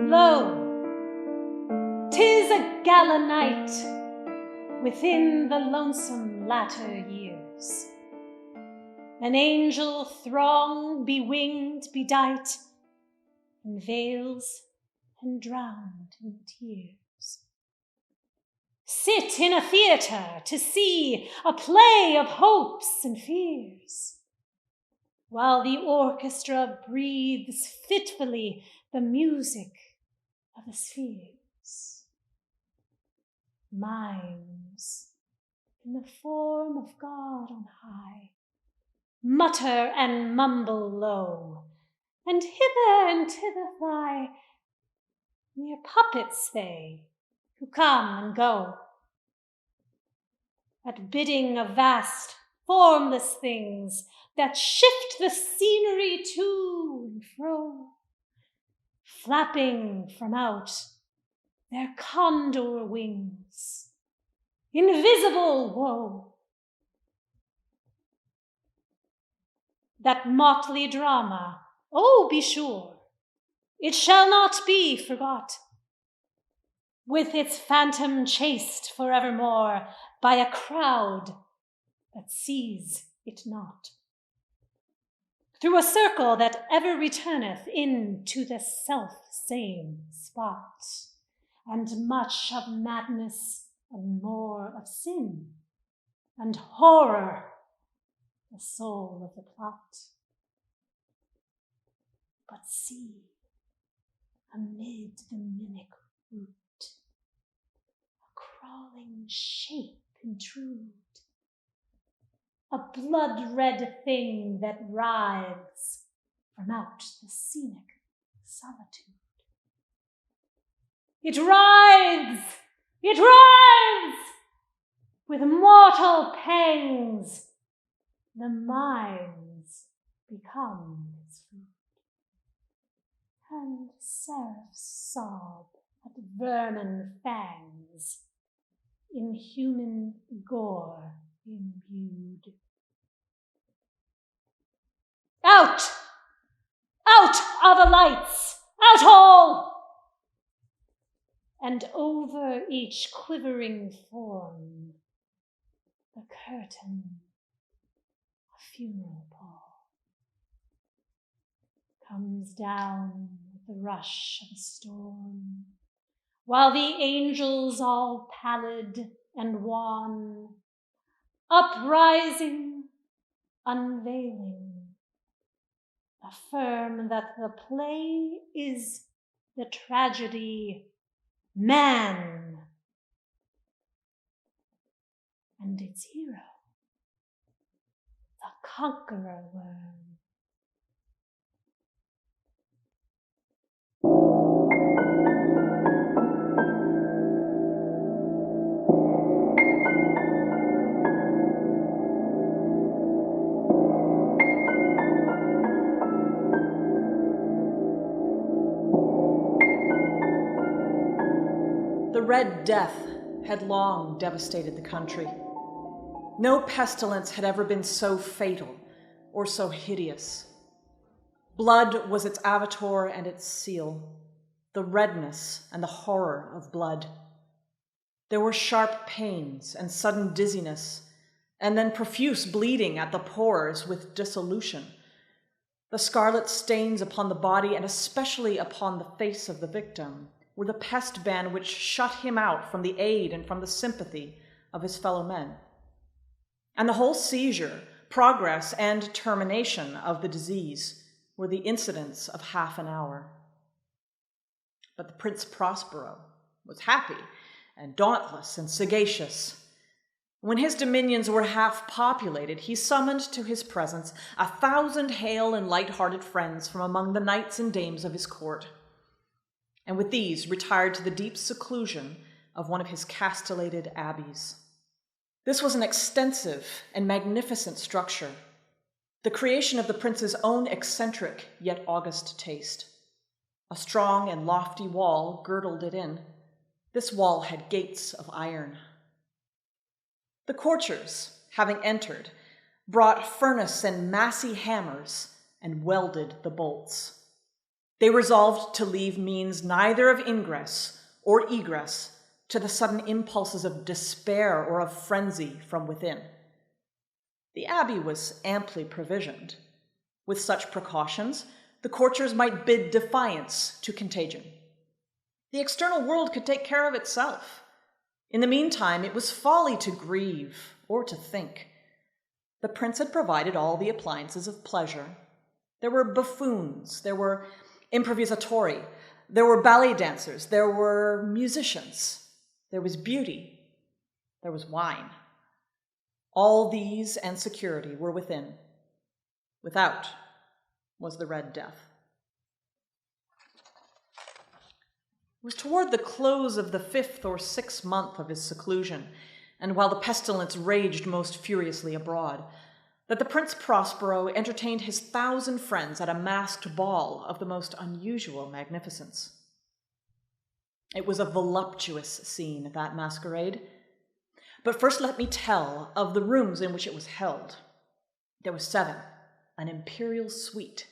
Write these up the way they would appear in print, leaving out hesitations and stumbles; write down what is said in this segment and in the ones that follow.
Lo, 'tis a gala night within the lonesome latter years. An angel throng, bewinged, bedight, in veils and drowned in tears, sit in a theatre to see a play of hopes and fears, while the orchestra breathes fitfully the music of the spheres. Mimes, in the form of God on high, mutter and mumble low, and hither and thither fly. Mere puppets they, who come and go, at bidding of vast, formless things that shift the scenery to and fro, flapping from out their condor wings, invisible woe. That motley drama, oh, be sure, it shall not be forgot, with its phantom chased forevermore by a crowd that sees it not, through a circle that ever returneth into the self-same spot, and much of madness and more of sin, and horror, the soul of the plot. But see, amid the mimic root, a crawling shape intrude, a blood-red thing that writhes from out the scenic solitude. It writhes! It writhes! With mortal pangs, the mimes become its food, and seraphs sob at vermin fangs, in human gore imbued. Out! Out are the lights! Out all! And over each quivering form, the curtain, a funeral pall, comes down with the rush of a storm, while the angels, all pallid and wan, uprising, unveiling, affirm that the play is the tragedy Man, and its hero, the conqueror worm. The Red Death had long devastated the country. No pestilence had ever been so fatal or so hideous. Blood was its avatar and its seal, the redness and the horror of blood. There were sharp pains and sudden dizziness, and then profuse bleeding at the pores with dissolution. The scarlet stains upon the body, and especially upon the face of the victim, were the pest ban which shut him out from the aid and from the sympathy of his fellow men. And the whole seizure, progress, and termination of the disease were the incidents of half an hour. But the Prince Prospero was happy and dauntless and sagacious. When his dominions were half populated, he summoned to his presence 1,000 hale and light-hearted friends from among the knights and dames of his court, and with these retired to the deep seclusion of one of his castellated abbeys. This was an extensive and magnificent structure, the creation of the prince's own eccentric yet august taste. A strong and lofty wall girdled it in. This wall had gates of iron. The courtiers, having entered, brought furnace and massy hammers and welded the bolts. They resolved to leave means neither of ingress or egress to the sudden impulses of despair or of frenzy from within. The abbey was amply provisioned. With such precautions, the courtiers might bid defiance to contagion. The external world could take care of itself. In the meantime, it was folly to grieve or to think. The prince had provided all the appliances of pleasure. There were buffoons, there were improvisatori, there were ballet dancers, there were musicians, there was beauty, there was wine. All these and security were within. Without was the Red Death. It was toward the close of the 5th or 6th month of his seclusion, and while the pestilence raged most furiously abroad, that the Prince Prospero entertained his 1,000 friends at a masked ball of the most unusual magnificence. It was a voluptuous scene, that masquerade. But first let me tell of the rooms in which it was held. There were 7, an imperial suite.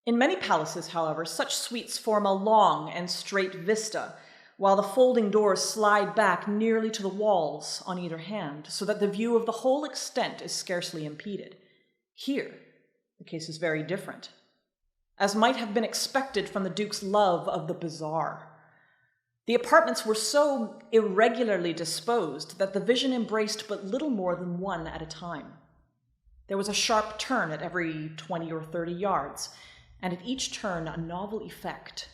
In many palaces, however, such suites form a long and straight vista, while the folding doors slide back nearly to the walls on either hand, so that the view of the whole extent is scarcely impeded. Here, the case is very different, as might have been expected from the Duke's love of the bizarre. The apartments were so irregularly disposed that the vision embraced but little more than one at a time. There was a sharp turn at every 20 or 30 yards, and at each turn a novel effect.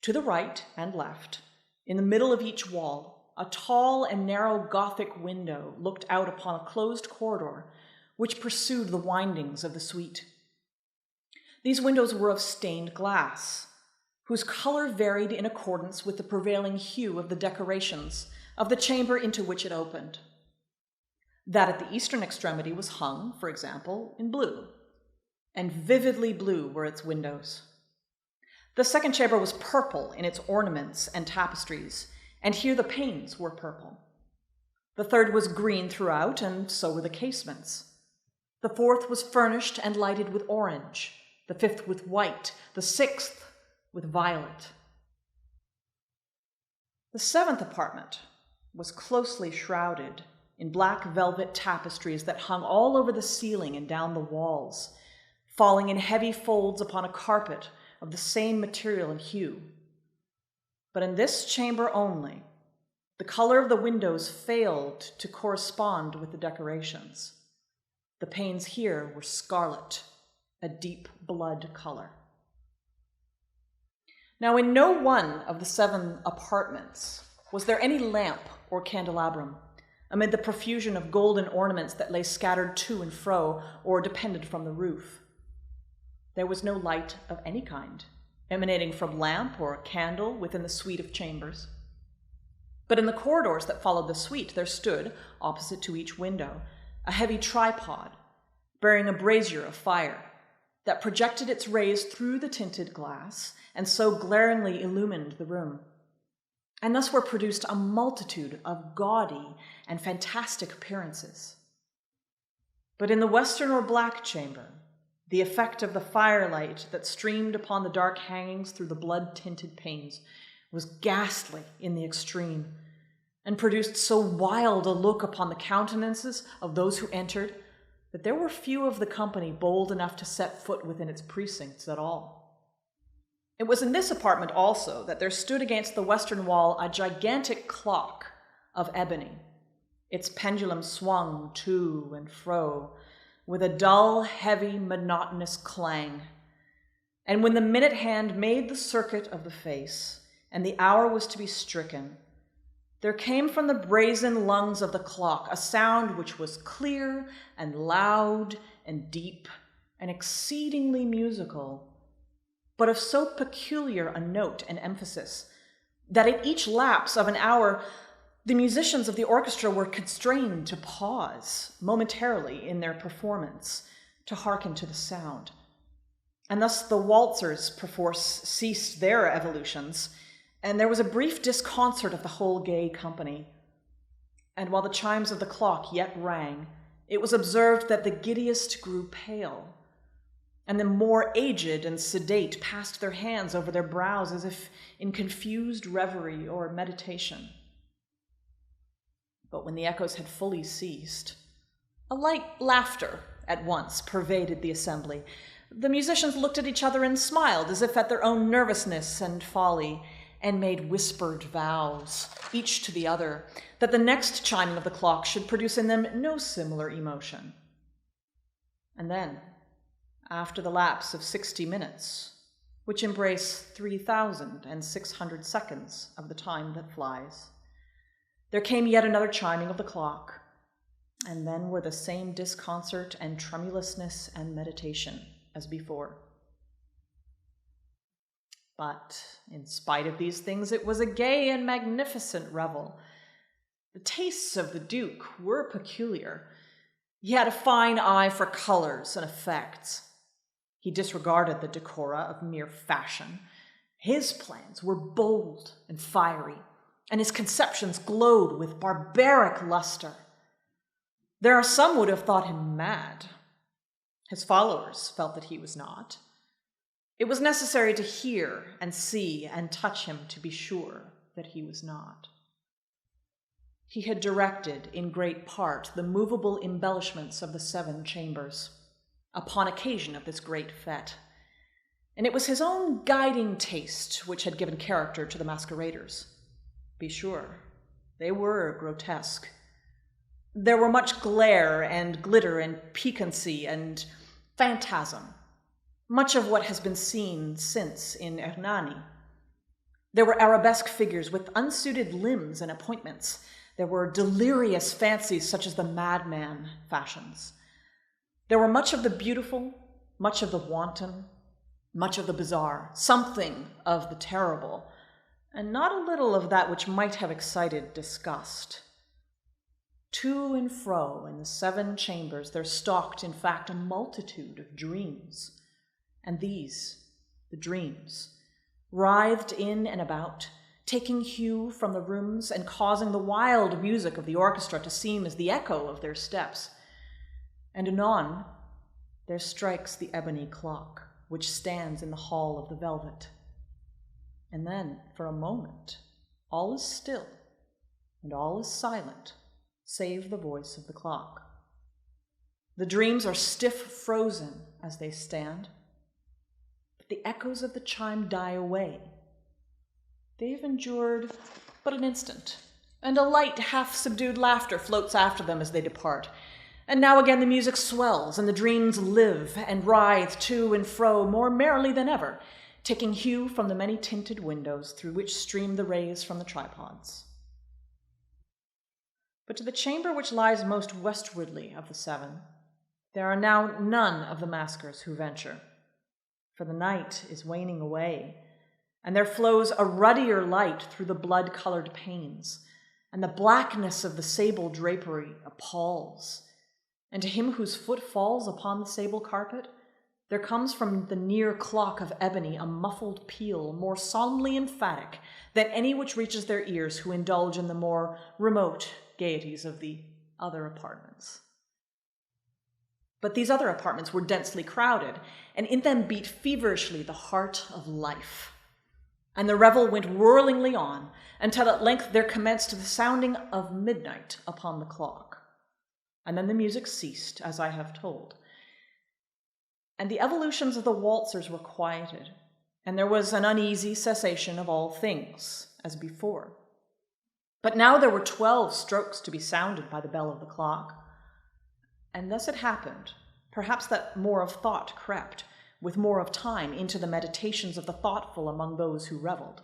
To the right and left, in the middle of each wall, a tall and narrow Gothic window looked out upon a closed corridor which pursued the windings of the suite. These windows were of stained glass, whose color varied in accordance with the prevailing hue of the decorations of the chamber into which it opened. That at the eastern extremity was hung, for example, in blue, and vividly blue were its windows. The second chamber was purple in its ornaments and tapestries, and here the panes were purple. The third was green throughout, and so were the casements. The fourth was furnished and lighted with orange, the fifth with white, the sixth with violet. The 7th apartment was closely shrouded in black velvet tapestries that hung all over the ceiling and down the walls, falling in heavy folds upon a carpet of the same material and hue. But in this chamber only, the color of the windows failed to correspond with the decorations. The panes here were scarlet, a deep blood color. Now, in no one of the 7 apartments was there any lamp or candelabrum, amid the profusion of golden ornaments that lay scattered to and fro or depended from the roof. There was no light of any kind, emanating from lamp or candle within the suite of chambers. But in the corridors that followed the suite, there stood, opposite to each window, a heavy tripod bearing a brazier of fire that projected its rays through the tinted glass and so glaringly illumined the room. And thus were produced a multitude of gaudy and fantastic appearances. But in the western or black chamber, the effect of the firelight that streamed upon the dark hangings through the blood-tinted panes was ghastly in the extreme, and produced so wild a look upon the countenances of those who entered that there were few of the company bold enough to set foot within its precincts at all. It was in this apartment also that there stood against the western wall a gigantic clock of ebony. Its pendulum swung to and fro with a dull, heavy, monotonous clang. And when the minute hand made the circuit of the face, and the hour was to be stricken, there came from the brazen lungs of the clock a sound which was clear and loud and deep and exceedingly musical, but of so peculiar a note and emphasis that at each lapse of an hour the musicians of the orchestra were constrained to pause momentarily in their performance to hearken to the sound. And thus the waltzers perforce ceased their evolutions, and there was a brief disconcert of the whole gay company. And while the chimes of the clock yet rang, it was observed that the giddiest grew pale, and the more aged and sedate passed their hands over their brows as if in confused reverie or meditation. But when the echoes had fully ceased, a light laughter at once pervaded the assembly. The musicians looked at each other and smiled as if at their own nervousness and folly, and made whispered vows, each to the other, that the next chiming of the clock should produce in them no similar emotion. And then, after the lapse of 60 minutes, which embrace 3,600 seconds of the time that flies, there came yet another chiming of the clock, and then were the same disconcert and tremulousness and meditation as before. But in spite of these things, it was a gay and magnificent revel. The tastes of the Duke were peculiar. He had a fine eye for colors and effects. He disregarded the decora of mere fashion. His plans were bold and fiery, and his conceptions glowed with barbaric luster. There are some who would have thought him mad. His followers felt that he was not. It was necessary to hear and see and touch him to be sure that he was not. He had directed, in great part, the movable embellishments of the 7 chambers, upon occasion of this great fete, and it was his own guiding taste which had given character to the masqueraders. Be sure, they were grotesque. There were much glare and glitter and piquancy and phantasm, much of what has been seen since in Hernani. There were arabesque figures with unsuited limbs and appointments. There were delirious fancies such as the madman fashions. There were much of the beautiful, much of the wanton, much of the bizarre, something of the terrible, and not a little of that which might have excited disgust. To and fro in the 7 chambers there stalked, in fact, a multitude of dreams. And these, the dreams, writhed in and about, taking hue from the rooms and causing the wild music of the orchestra to seem as the echo of their steps. And anon there strikes the ebony clock, which stands in the hall of the velvet. And then, for a moment, all is still, and all is silent, save the voice of the clock. The dreams are stiff frozen as they stand, but the echoes of the chime die away. They have endured but an instant, and a light, half-subdued laughter floats after them as they depart. And now again the music swells, and the dreams live and writhe to and fro more merrily than ever, taking hue from the many tinted windows through which stream the rays from the tripods. But to the chamber which lies most westwardly of the 7, there are now none of the maskers who venture, for the night is waning away, and there flows a ruddier light through the blood-colored panes, and the blackness of the sable drapery appalls. And to him whose foot falls upon the sable carpet, there comes from the near clock of ebony a muffled peal more solemnly emphatic than any which reaches their ears who indulge in the more remote gaieties of the other apartments. But these other apartments were densely crowded, and in them beat feverishly the heart of life. And the revel went whirlingly on, until at length there commenced the sounding of midnight upon the clock. And then the music ceased, as I have told. And the evolutions of the waltzers were quieted, and there was an uneasy cessation of all things, as before. But now there were 12 strokes to be sounded by the bell of the clock. And thus it happened, perhaps, that more of thought crept, with more of time, into the meditations of the thoughtful among those who reveled.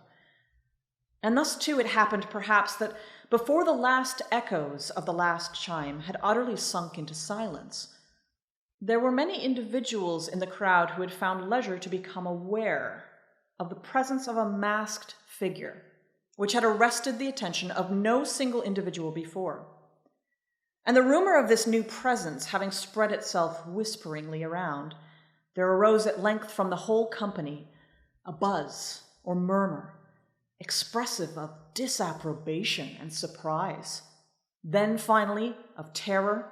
And thus, too, it happened, perhaps, that before the last echoes of the last chime had utterly sunk into silence, there were many individuals in the crowd who had found leisure to become aware of the presence of a masked figure, which had arrested the attention of no single individual before. And the rumor of this new presence having spread itself whisperingly around, there arose at length from the whole company a buzz or murmur, expressive of disapprobation and surprise, then finally of terror,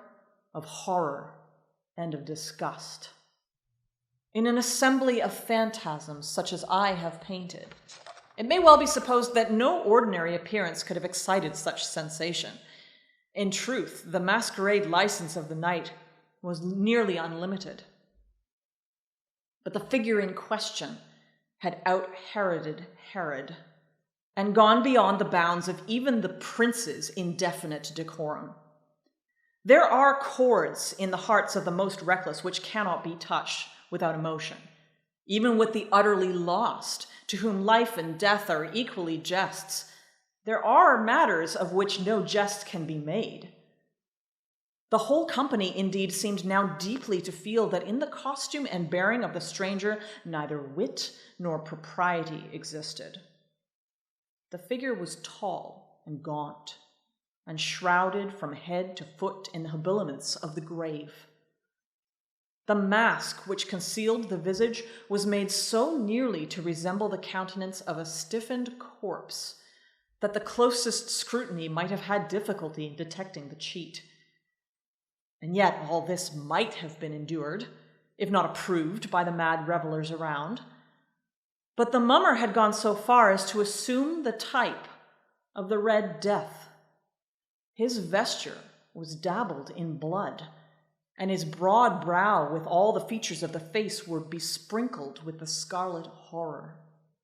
of horror, and of disgust. in an assembly of phantasms such as I have painted, it may well be supposed that no ordinary appearance could have excited such sensation. In truth, the masquerade license of the night was nearly unlimited. But the figure in question had out-Heroded Herod, and gone beyond the bounds of even the prince's indefinite decorum. There are chords in the hearts of the most reckless which cannot be touched without emotion, even with the utterly lost, to whom life and death are equally jests. There are matters of which no jest can be made. The whole company, indeed, seemed now deeply to feel that in the costume and bearing of the stranger neither wit nor propriety existed. The figure was tall and gaunt, and shrouded from head to foot in the habiliments of the grave. The mask which concealed the visage was made so nearly to resemble the countenance of a stiffened corpse that the closest scrutiny might have had difficulty in detecting the cheat. And yet all this might have been endured, if not approved, by the mad revelers around. But the mummer had gone so far as to assume the type of the Red Death. His vesture was dabbled in blood, and his broad brow with all the features of the face were besprinkled with the scarlet horror.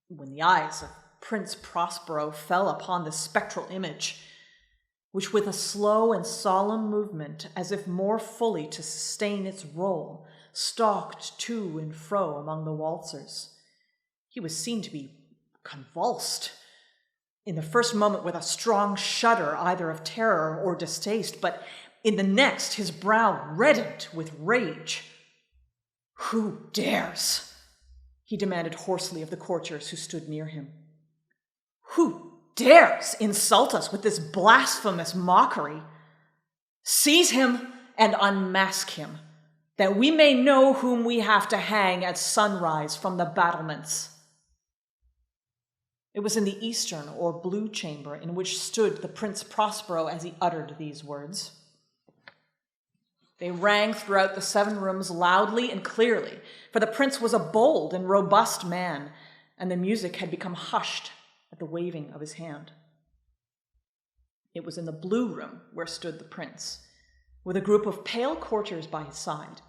When the eyes of Prince Prospero fell upon the spectral image, which with a slow and solemn movement, as if more fully to sustain its role, stalked to and fro among the waltzers, he was seen to be convulsed, in the first moment with a strong shudder either of terror or distaste, but in the next his brow reddened with rage. "Who dares?" he demanded hoarsely of the courtiers who stood near him. "Who dares insult us with this blasphemous mockery? Seize him and unmask him, that we may know whom we have to hang at sunrise from the battlements." It was in the eastern or blue chamber in which stood the Prince Prospero as he uttered these words. They rang throughout the 7 rooms loudly and clearly, for the prince was a bold and robust man, and the music had become hushed at the waving of his hand. It was in the blue room where stood the prince, with a group of pale courtiers by his side.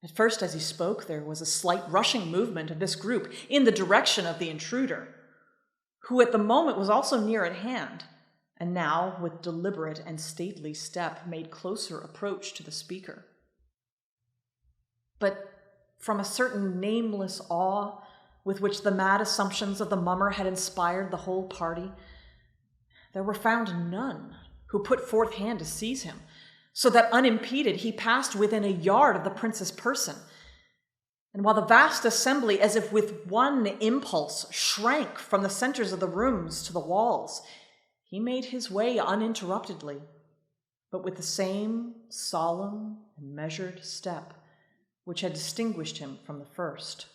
At first, as he spoke, there was a slight rushing movement of this group in the direction of the intruder, who at the moment was also near at hand, and now, with deliberate and stately step, made closer approach to the speaker. But from a certain nameless awe with which the mad assumptions of the mummer had inspired the whole party, there were found none who put forth hand to seize him, so that unimpeded he passed within a yard of the prince's person. And while the vast assembly, as if with one impulse, shrank from the centers of the rooms to the walls, he made his way uninterruptedly, but with the same solemn and measured step which had distinguished him from the first,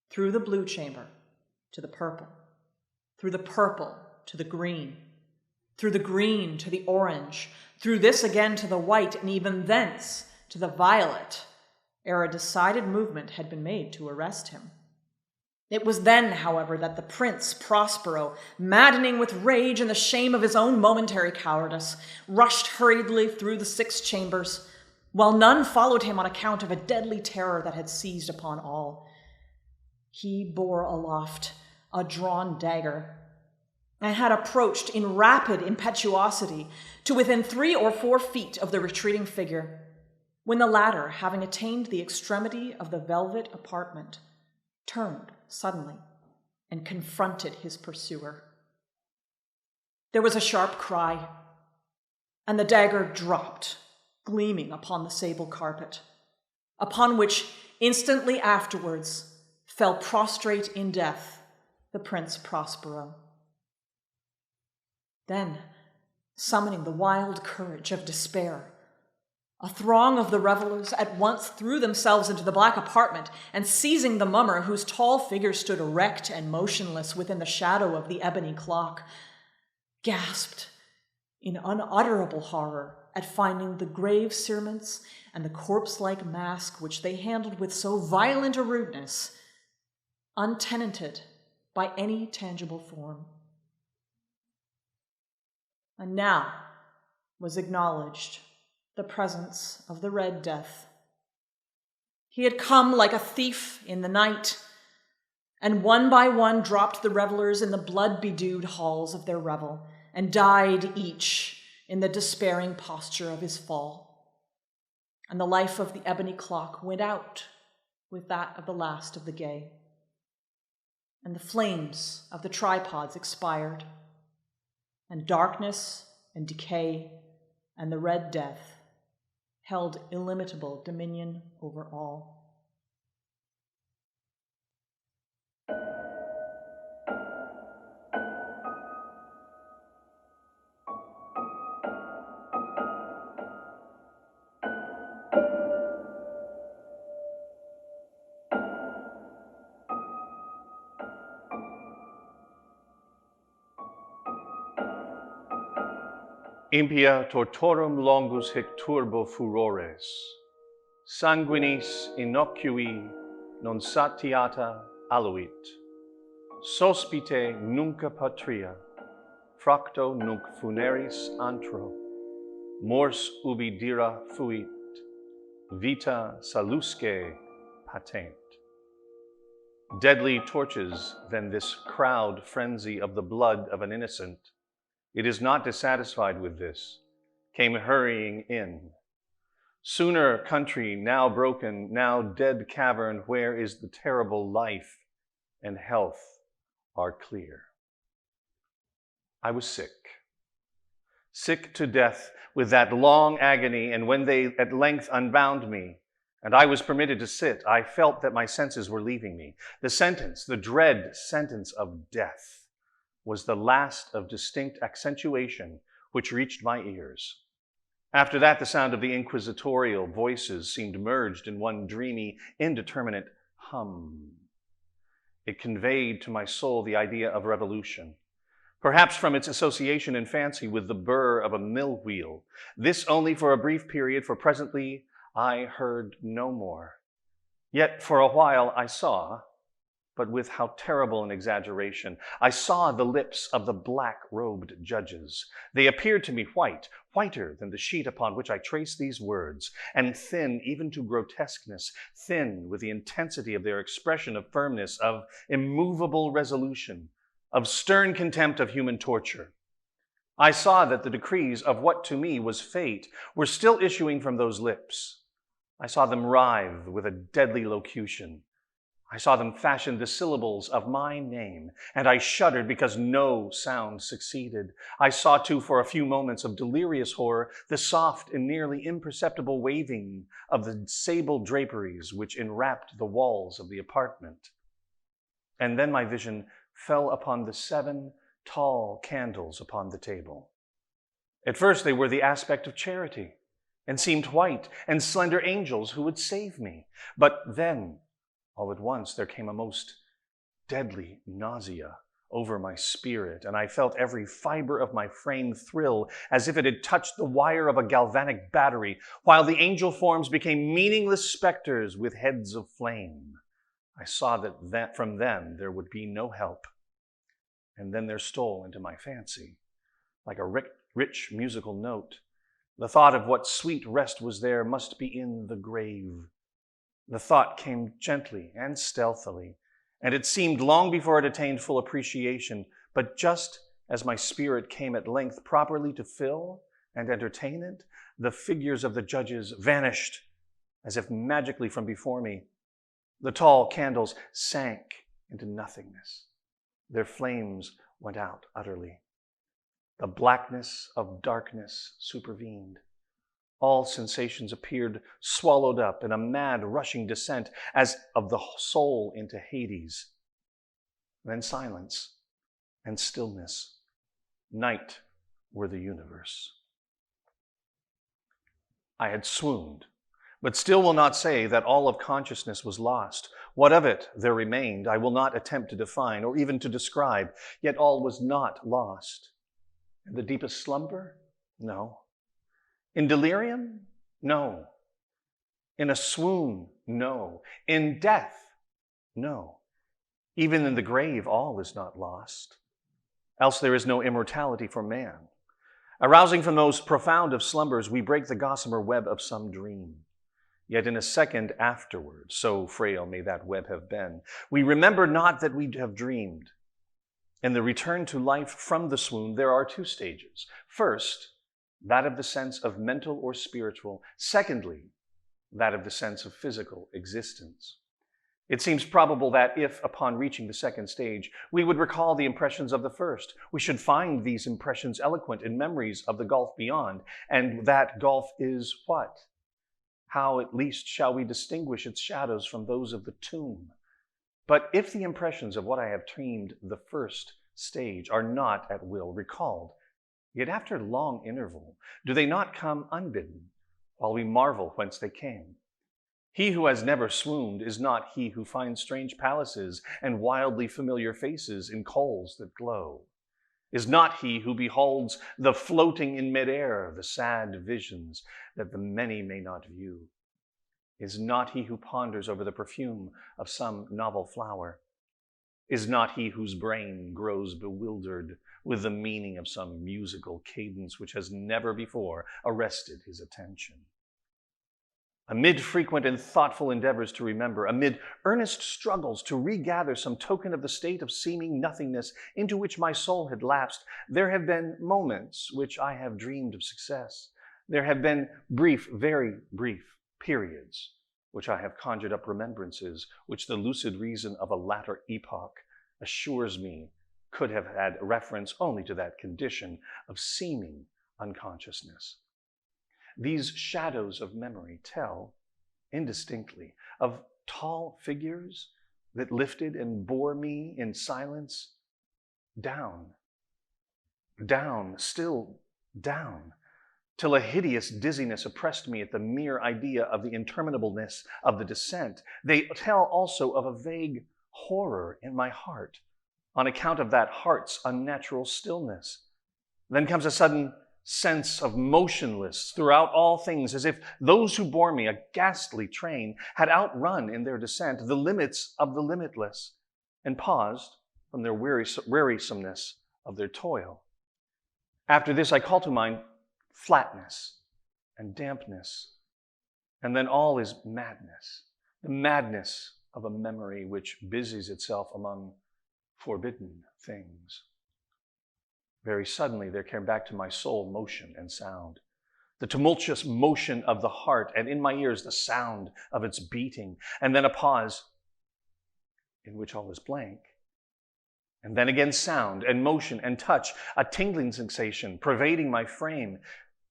through the blue chamber to the purple, through the purple to the green, through the green to the orange, through this again to the white, and even thence to the violet, ere a decided movement had been made to arrest him. It was then, however, that the Prince Prospero, maddening with rage and the shame of his own momentary cowardice, rushed hurriedly through the 6 chambers, while none followed him on account of a deadly terror that had seized upon all. He bore aloft a drawn dagger, and had approached in rapid impetuosity to within 3 or 4 feet of the retreating figure, when the latter, having attained the extremity of the velvet apartment, turned suddenly and confronted his pursuer. There was a sharp cry, and the dagger dropped, gleaming upon the sable carpet, upon which instantly afterwards fell prostrate in death the Prince Prospero. Then, summoning the wild courage of despair, a throng of the revelers at once threw themselves into the black apartment, and seizing the mummer, whose tall figure stood erect and motionless within the shadow of the ebony clock, gasped in unutterable horror at finding the grave cerements and the corpse-like mask which they handled with so violent a rudeness, untenanted by any tangible form. And now was acknowledged the presence of the Red Death. He had come like a thief in the night, and one by one dropped the revelers in the blood-bedewed halls of their revel, and died each in the despairing posture of his fall. And the life of the ebony clock went out with that of the last of the gay. And the flames of the tripods expired, and darkness and decay and the Red Death held illimitable dominion over all. Impia tortorum longus hic turbo furores, sanguinis innocui non satiata aluit, sospite nunca patria, fracto nunc funeris antro, mors ubi dira fuit, vita salusque patent. Deadly torches than this crowd frenzy of the blood of an innocent, it is not dissatisfied with this, came hurrying in. Sooner country, now broken, now dead cavern, where is the terrible life and health are clear. I was sick to death with that long agony, and when they at length unbound me, and I was permitted to sit, I felt that my senses were leaving me. The sentence, the dread sentence of death, was the last of distinct accentuation which reached my ears. After that, the sound of the inquisitorial voices seemed merged in one dreamy, indeterminate hum. It conveyed to my soul the idea of revolution, perhaps from its association in fancy with the burr of a mill wheel. This only for a brief period, for presently I heard no more. Yet for a while I saw, but with how terrible an exaggeration, I saw the lips of the black-robed judges. They appeared to me white, whiter than the sheet upon which I traced these words, and thin even to grotesqueness, thin with the intensity of their expression of firmness, of immovable resolution, of stern contempt of human torture. I saw that the decrees of what to me was fate were still issuing from those lips. I saw them writhe with a deadly locution. I saw them fashion the syllables of my name, and I shuddered because no sound succeeded. I saw, too, for a few moments of delirious horror, the soft and nearly imperceptible waving of the sable draperies which enwrapped the walls of the apartment. And then my vision fell upon the 7 tall candles upon the table. At first they were the aspect of charity, and seemed white and slender angels who would save me. But then, all at once, there came a most deadly nausea over my spirit, and I felt every fiber of my frame thrill as if it had touched the wire of a galvanic battery, while the angel forms became meaningless specters with heads of flame. I saw that from them there would be no help. And then there stole into my fancy, like a rich musical note, the thought of what sweet rest was there must be in the grave. The thought came gently and stealthily, and it seemed long before it attained full appreciation, but just as my spirit came at length properly to fill and entertain it, the figures of the judges vanished as if magically from before me. The tall candles sank into nothingness. Their flames went out utterly. The blackness of darkness supervened. All sensations appeared swallowed up in a mad rushing descent as of the soul into Hades. Then silence and stillness. Night were the universe. I had swooned, but still will not say that all of consciousness was lost. What of it there remained, I will not attempt to define or even to describe, yet all was not lost. And the deepest slumber? No. In delirium? No. In a swoon? No. In death? No. Even in the grave, all is not lost. Else there is no immortality for man. Arousing from those profound of slumbers, we break the gossamer web of some dream. Yet in a second afterward, so frail may that web have been, we remember not that we have dreamed. In the return to life from the swoon, there are two stages. First, that of the sense of mental or spiritual. Secondly, that of the sense of physical existence. It seems probable that if, upon reaching the second stage, we would recall the impressions of the first, we should find these impressions eloquent in memories of the gulf beyond. And that gulf is what? How at least shall we distinguish its shadows from those of the tomb? But if the impressions of what I have termed the first stage are not at will recalled, yet after long interval, do they not come unbidden, while we marvel whence they came? He who has never swooned is not he who finds strange palaces and wildly familiar faces in coals that glow. Is not he who beholds the floating in midair, the sad visions that the many may not view. Is not he who ponders over the perfume of some novel flower. Is not he whose brain grows bewildered with the meaning of some musical cadence which has never before arrested his attention. Amid frequent and thoughtful endeavors to remember, amid earnest struggles to regather some token of the state of seeming nothingness into which my soul had lapsed, there have been moments which I have dreamed of success. There have been brief, very brief periods which I have conjured up remembrances which the lucid reason of a latter epoch assures me could have had reference only to that condition of seeming unconsciousness. These shadows of memory tell, indistinctly, of tall figures that lifted and bore me in silence down, down, still down, till a hideous dizziness oppressed me at the mere idea of the interminableness of the descent. They tell also of a vague horror in my heart on account of that heart's unnatural stillness. Then comes a sudden sense of motionless throughout all things, as if those who bore me, a ghastly train, had outrun in their descent the limits of the limitless and paused from their wearisomeness of their toil. After this, I call to mind flatness and dampness, and then all is madness, the madness of a memory which busies itself among forbidden things. Very suddenly there came back to my soul motion and sound, the tumultuous motion of the heart, and in my ears the sound of its beating, and then a pause in which all is blank, and then again sound and motion and touch, a tingling sensation pervading my frame,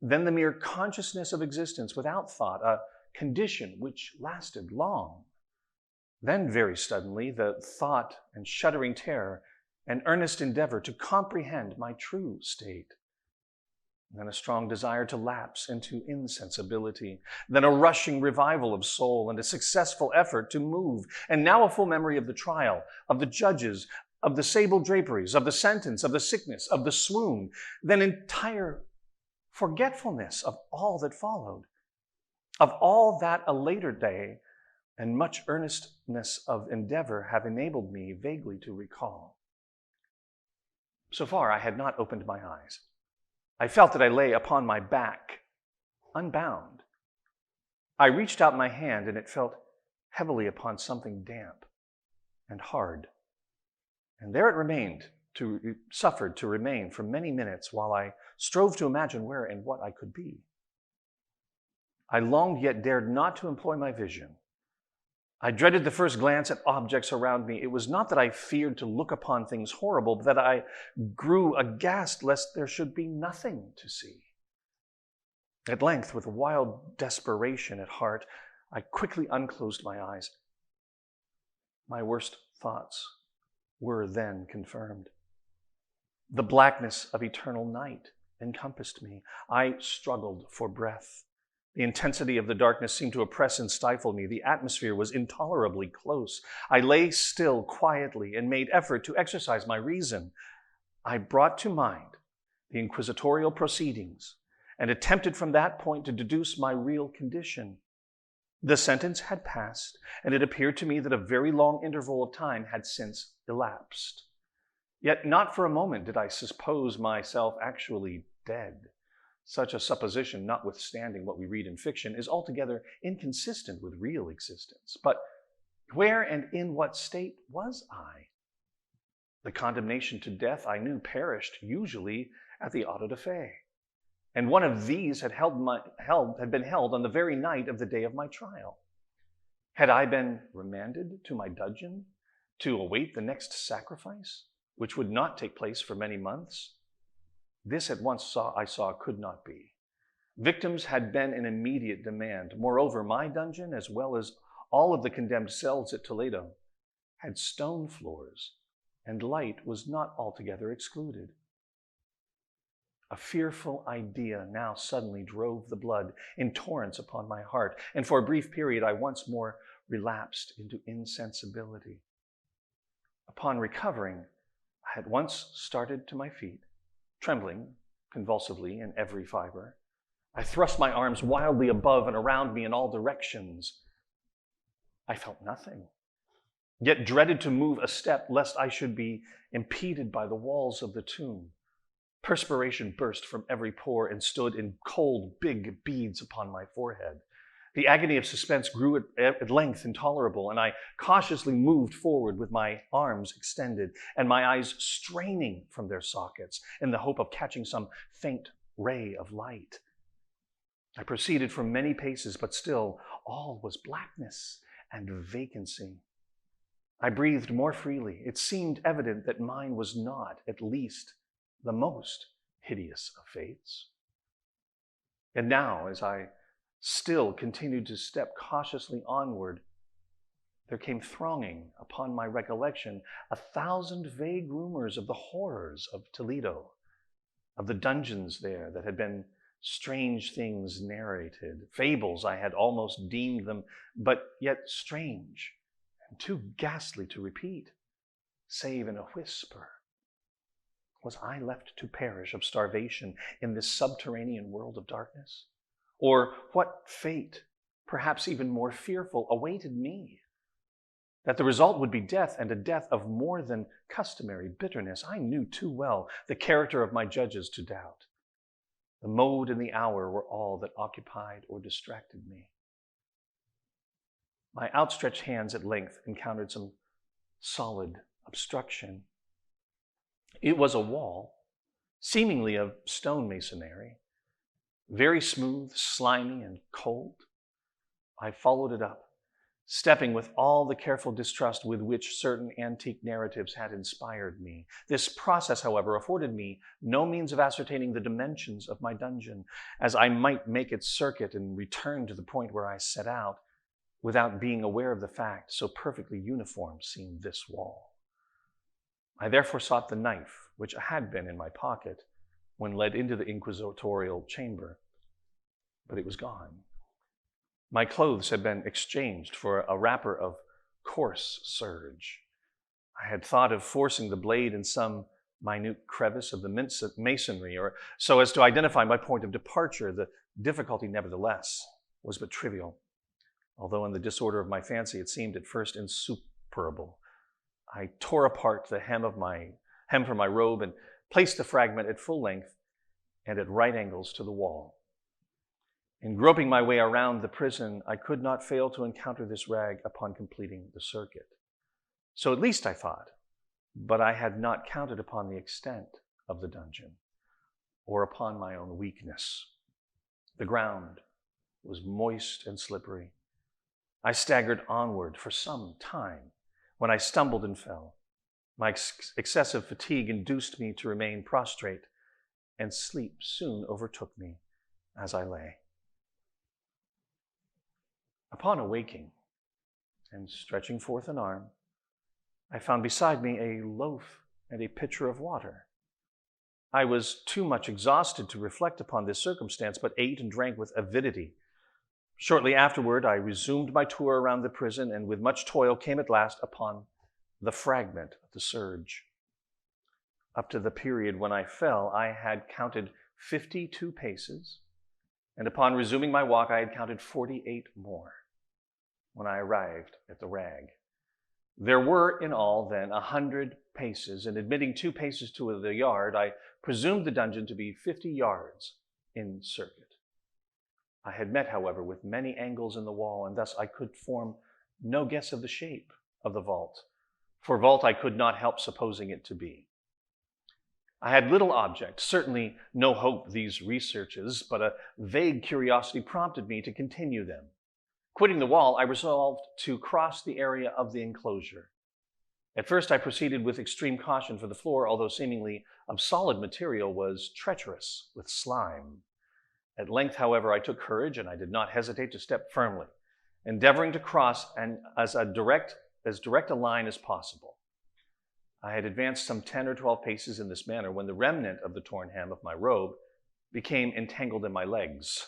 then the mere consciousness of existence without thought, a condition which lasted long. Then very suddenly the thought and shuddering terror, an earnest endeavor to comprehend my true state. Then a strong desire to lapse into insensibility. Then a rushing revival of soul and a successful effort to move. And now a full memory of the trial, of the judges, of the sable draperies, of the sentence, of the sickness, of the swoon. Then entire forgetfulness of all that followed, of all that a later day and much earnestness of endeavor have enabled me vaguely to recall. So far, I had not opened my eyes. I felt that I lay upon my back, unbound. I reached out my hand, and it felt heavily upon something damp and hard. And there it remained, suffered to remain for many minutes while I strove to imagine where and what I could be. I longed yet dared not to employ my vision. I dreaded the first glance at objects around me. It was not that I feared to look upon things horrible, but that I grew aghast lest there should be nothing to see. At length, with a wild desperation at heart, I quickly unclosed my eyes. My worst thoughts were then confirmed. The blackness of eternal night encompassed me. I struggled for breath. The intensity of the darkness seemed to oppress and stifle me. The atmosphere was intolerably close. I lay still quietly and made effort to exercise my reason. I brought to mind the inquisitorial proceedings and attempted from that point to deduce my real condition. The sentence had passed, and it appeared to me that a very long interval of time had since elapsed. Yet not for a moment did I suppose myself actually dead. Such a supposition, notwithstanding what we read in fiction, is altogether inconsistent with real existence. But where and in what state was I? The condemnation to death, I knew, perished usually at the auto da fe, and one of these had been held on the very night of the day of my trial. Had I been remanded to my dungeon to await the next sacrifice, which would not take place for many months? This at once I saw could not be. Victims had been in immediate demand. Moreover, my dungeon, as well as all of the condemned cells at Toledo, had stone floors, and light was not altogether excluded. A fearful idea now suddenly drove the blood in torrents upon my heart, and for a brief period I once more relapsed into insensibility. Upon recovering, I at once started to my feet, trembling convulsively in every fiber. I thrust my arms wildly above and around me in all directions. I felt nothing, yet dreaded to move a step lest I should be impeded by the walls of the tomb. Perspiration burst from every pore and stood in cold, big beads upon my forehead. The agony of suspense grew at length intolerable, and I cautiously moved forward with my arms extended and my eyes straining from their sockets in the hope of catching some faint ray of light. I proceeded for many paces, but still all was blackness and vacancy. I breathed more freely. It seemed evident that mine was not, at least, the most hideous of fates. And now, as I still continued to step cautiously onward, there came thronging upon my recollection 1,000 vague rumors of the horrors of Toledo, of the dungeons there that had been strange things narrated, fables I had almost deemed them, but yet strange and too ghastly to repeat, save in a whisper. Was I left to perish of starvation in this subterranean world of darkness? Or what fate, perhaps even more fearful, awaited me? That the result would be death, and a death of more than customary bitterness, I knew too well the character of my judges to doubt. The mode and the hour were all that occupied or distracted me. My outstretched hands at length encountered some solid obstruction. It was a wall, seemingly of stone masonry, very smooth, slimy, and cold. I followed it up, stepping with all the careful distrust with which certain antique narratives had inspired me. This process, however, afforded me no means of ascertaining the dimensions of my dungeon, as I might make its circuit and return to the point where I set out, without being aware of the fact, so perfectly uniform seemed this wall. I therefore sought the knife, which had been in my pocket when led into the inquisitorial chamber, but it was gone. My clothes had been exchanged for a wrapper of coarse serge. I had thought of forcing the blade in some minute crevice of the masonry, or so as to identify my point of departure. The difficulty, nevertheless, was but trivial, although in the disorder of my fancy it seemed at first insuperable. I tore apart the hem from my robe and placed the fragment at full length and at right angles to the wall. In groping my way around the prison, I could not fail to encounter this rag upon completing the circuit. So at least I thought, but I had not counted upon the extent of the dungeon or upon my own weakness. The ground was moist and slippery. I staggered onward for some time when I stumbled and fell. My excessive fatigue induced me to remain prostrate, and sleep soon overtook me as I lay. Upon awaking and stretching forth an arm, I found beside me a loaf and a pitcher of water. I was too much exhausted to reflect upon this circumstance, but ate and drank with avidity. Shortly afterward, I resumed my tour around the prison, and with much toil came at last upon the fragment of the serge. Up to the period when I fell, I had counted 52 paces, and upon resuming my walk, I had counted 48 more when I arrived at the rag. There were in all, then, 100 paces, and admitting 2 paces to the yard, I presumed the dungeon to be 50 yards in circuit. I had met, however, with many angles in the wall, and thus I could form no guess of the shape of the vault, for vault I could not help supposing it to be. I had little object, certainly no hope these researches, but a vague curiosity prompted me to continue them. Quitting the wall, I resolved to cross the area of the enclosure. At first I proceeded with extreme caution, for the floor, although seemingly of solid material, was treacherous with slime. At length, however, I took courage, and I did not hesitate to step firmly, endeavoring to cross as direct a line as possible. I had advanced some 10 or 12 paces in this manner when the remnant of the torn hem of my robe became entangled in my legs.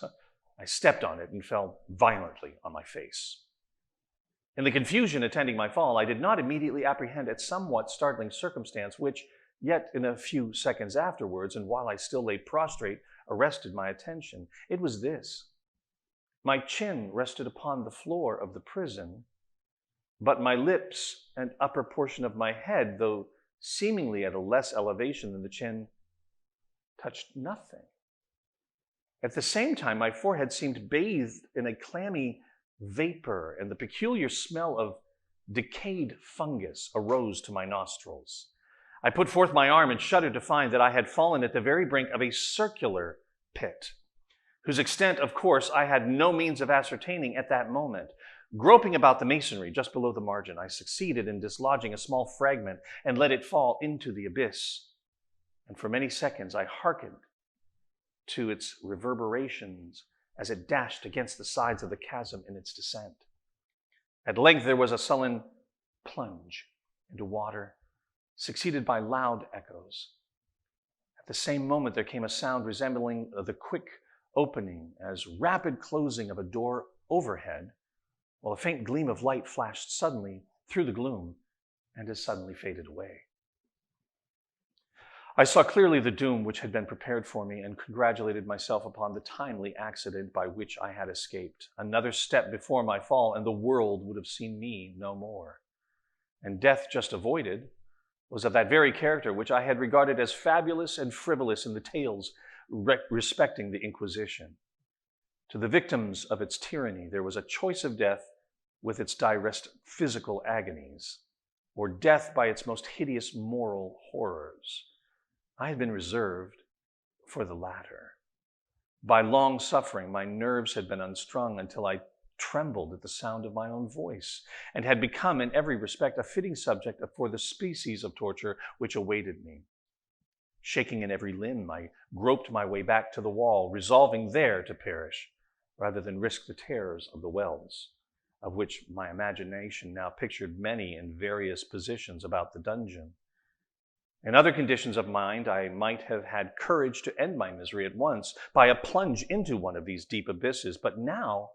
I stepped on it and fell violently on my face. In the confusion attending my fall, I did not immediately apprehend a somewhat startling circumstance which, yet in a few seconds afterwards, and while I still lay prostrate, arrested my attention. It was this. My chin rested upon the floor of the prison, but my lips and upper portion of my head, though seemingly at a less elevation than the chin, touched nothing. At the same time, my forehead seemed bathed in a clammy vapor, and the peculiar smell of decayed fungus arose to my nostrils. I put forth my arm and shuddered to find that I had fallen at the very brink of a circular pit, whose extent, of course, I had no means of ascertaining at that moment. Groping about the masonry just below the margin, I succeeded in dislodging a small fragment and let it fall into the abyss. And for many seconds I hearkened to its reverberations as it dashed against the sides of the chasm in its descent. At length there was a sullen plunge into water, succeeded by loud echoes. At the same moment there came a sound resembling the quick opening as rapid closing of a door overhead, while a faint gleam of light flashed suddenly through the gloom and as suddenly faded away. I saw clearly the doom which had been prepared for me and congratulated myself upon the timely accident by which I had escaped. Another step before my fall, and the world would have seen me no more. And death just avoided was of that very character which I had regarded as fabulous and frivolous in the tales respecting the Inquisition. To the victims of its tyranny, there was a choice of death with its direst physical agonies, or death by its most hideous moral horrors. I had been reserved for the latter. By long suffering, my nerves had been unstrung until I trembled at the sound of my own voice, and had become in every respect a fitting subject for the species of torture which awaited me. Shaking in every limb, I groped my way back to the wall, resolving there to perish, rather than risk the terrors of the wells, of which my imagination now pictured many in various positions about the dungeon. In other conditions of mind, I might have had courage to end my misery at once by a plunge into one of these deep abysses, but now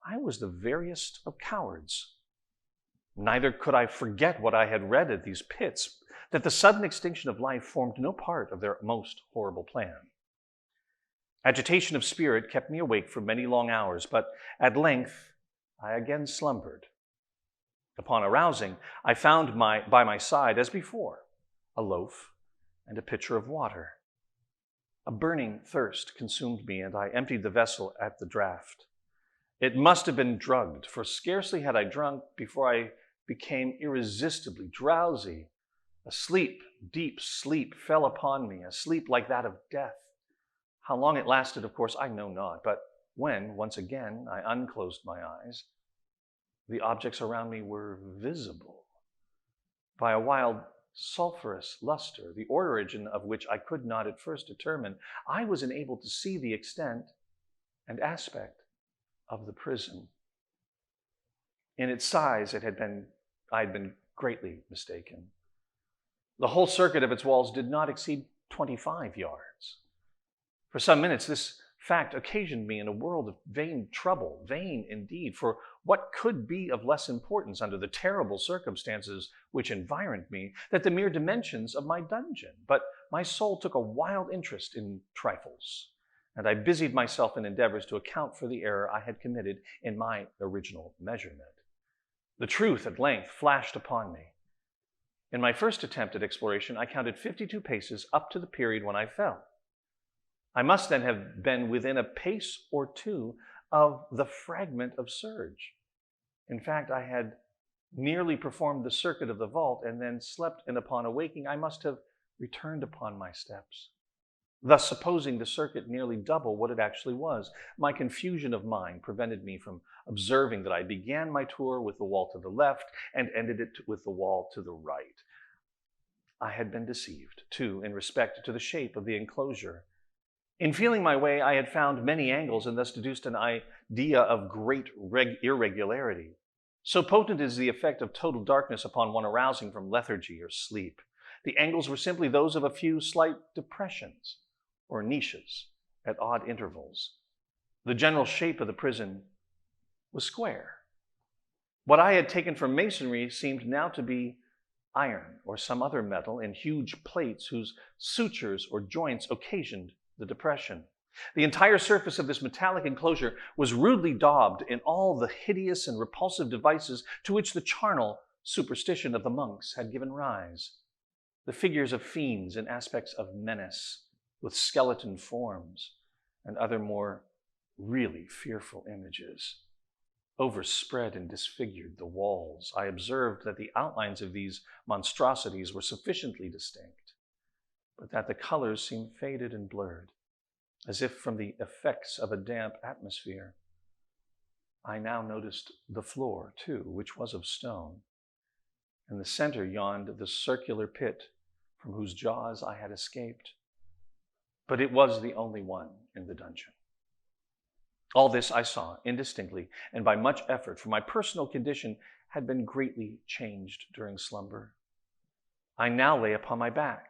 I was the veriest of cowards. Neither could I forget what I had read at these pits, that the sudden extinction of life formed no part of their most horrible plan. Agitation of spirit kept me awake for many long hours, but at length I again slumbered. Upon arousing, I found by my side, as before, a loaf and a pitcher of water. A burning thirst consumed me, and I emptied the vessel at the draught. It must have been drugged, for scarcely had I drunk before I became irresistibly drowsy. A sleep, deep sleep, fell upon me, a sleep like that of death. How long it lasted, of course, I know not, but when, once again, I unclosed my eyes, the objects around me were visible. By a wild sulphurous luster, the origin of which I could not at first determine, I was enabled to see the extent and aspect of the prison. In its size, I had been greatly mistaken. The whole circuit of its walls did not exceed 25 yards. For some minutes, this fact occasioned me in a world of vain trouble, vain indeed, for what could be of less importance under the terrible circumstances which environed me than the mere dimensions of my dungeon? But my soul took a wild interest in trifles, and I busied myself in endeavors to account for the error I had committed in my original measurement. The truth at length flashed upon me. In my first attempt at exploration, I counted 52 paces up to the period when I fell. I must then have been within a pace or two of the fragment of surge. In fact, I had nearly performed the circuit of the vault and then slept, and upon awaking, I must have returned upon my steps, thus supposing the circuit nearly double what it actually was. My confusion of mind prevented me from observing that I began my tour with the wall to the left and ended it with the wall to the right. I had been deceived, too, in respect to the shape of the enclosure. In feeling my way, I had found many angles and thus deduced an idea of great irregularity. So potent is the effect of total darkness upon one arousing from lethargy or sleep. The angles were simply those of a few slight depressions or niches at odd intervals. The general shape of the prison was square. What I had taken for masonry seemed now to be iron or some other metal in huge plates whose sutures or joints occasioned the depression. The entire surface of this metallic enclosure was rudely daubed in all the hideous and repulsive devices to which the charnel superstition of the monks had given rise. The figures of fiends in aspects of menace, with skeleton forms, and other more really fearful images, overspread and disfigured the walls. I observed that the outlines of these monstrosities were sufficiently distinct, but that the colors seemed faded and blurred, as if from the effects of a damp atmosphere. I now noticed the floor, too, which was of stone. In the center yawned the circular pit from whose jaws I had escaped. But it was the only one in the dungeon. All this I saw indistinctly and by much effort, for my personal condition had been greatly changed during slumber. I now lay upon my back,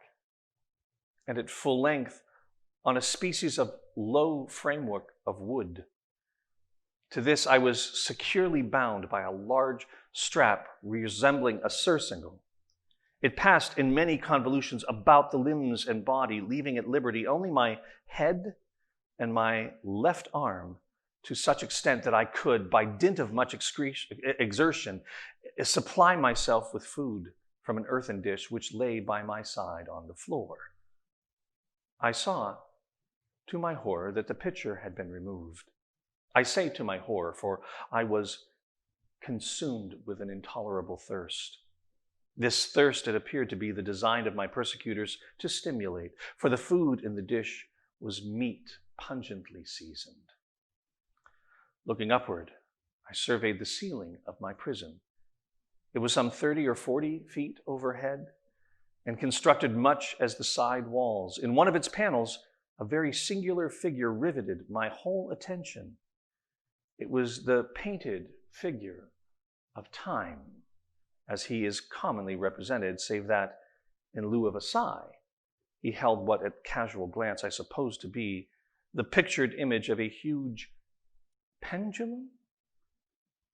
and at full length on a species of low framework of wood. To this I was securely bound by a large strap resembling a surcingle. It passed in many convolutions about the limbs and body, leaving at liberty only my head and my left arm to such extent that I could, by dint of much exertion, supply myself with food from an earthen dish which lay by my side on the floor. I saw, to my horror, that the pitcher had been removed. I say to my horror, for I was consumed with an intolerable thirst. This thirst it appeared to be the design of my persecutors to stimulate, for the food in the dish was meat pungently seasoned. Looking upward, I surveyed the ceiling of my prison. It was some 30 or 40 feet overhead and constructed much as the side walls. In one of its panels, a very singular figure riveted my whole attention. It was the painted figure of Time, as he is commonly represented, save that, in lieu of a sigh, he held what at casual glance I supposed to be the pictured image of a huge pendulum,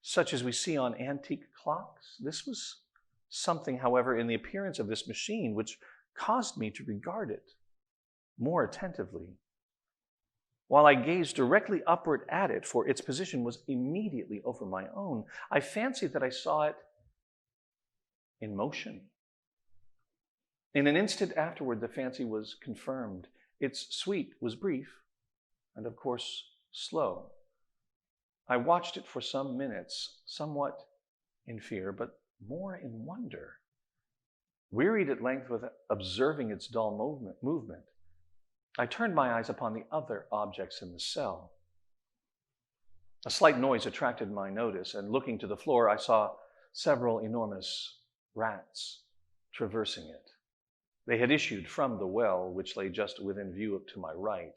such as we see on antique clocks. This was something, however, in the appearance of this machine which caused me to regard it more attentively. While I gazed directly upward at it, for its position was immediately over my own, I fancied that I saw it in motion. In an instant afterward, the fancy was confirmed. Its sweep was brief and, of course, slow. I watched it for some minutes, somewhat in fear, but more in wonder. Wearied at length with observing its dull movement, I turned my eyes upon the other objects in the cell. A slight noise attracted my notice, and looking to the floor, I saw several enormous rats traversing it. They had issued from the well, which lay just within view to my right.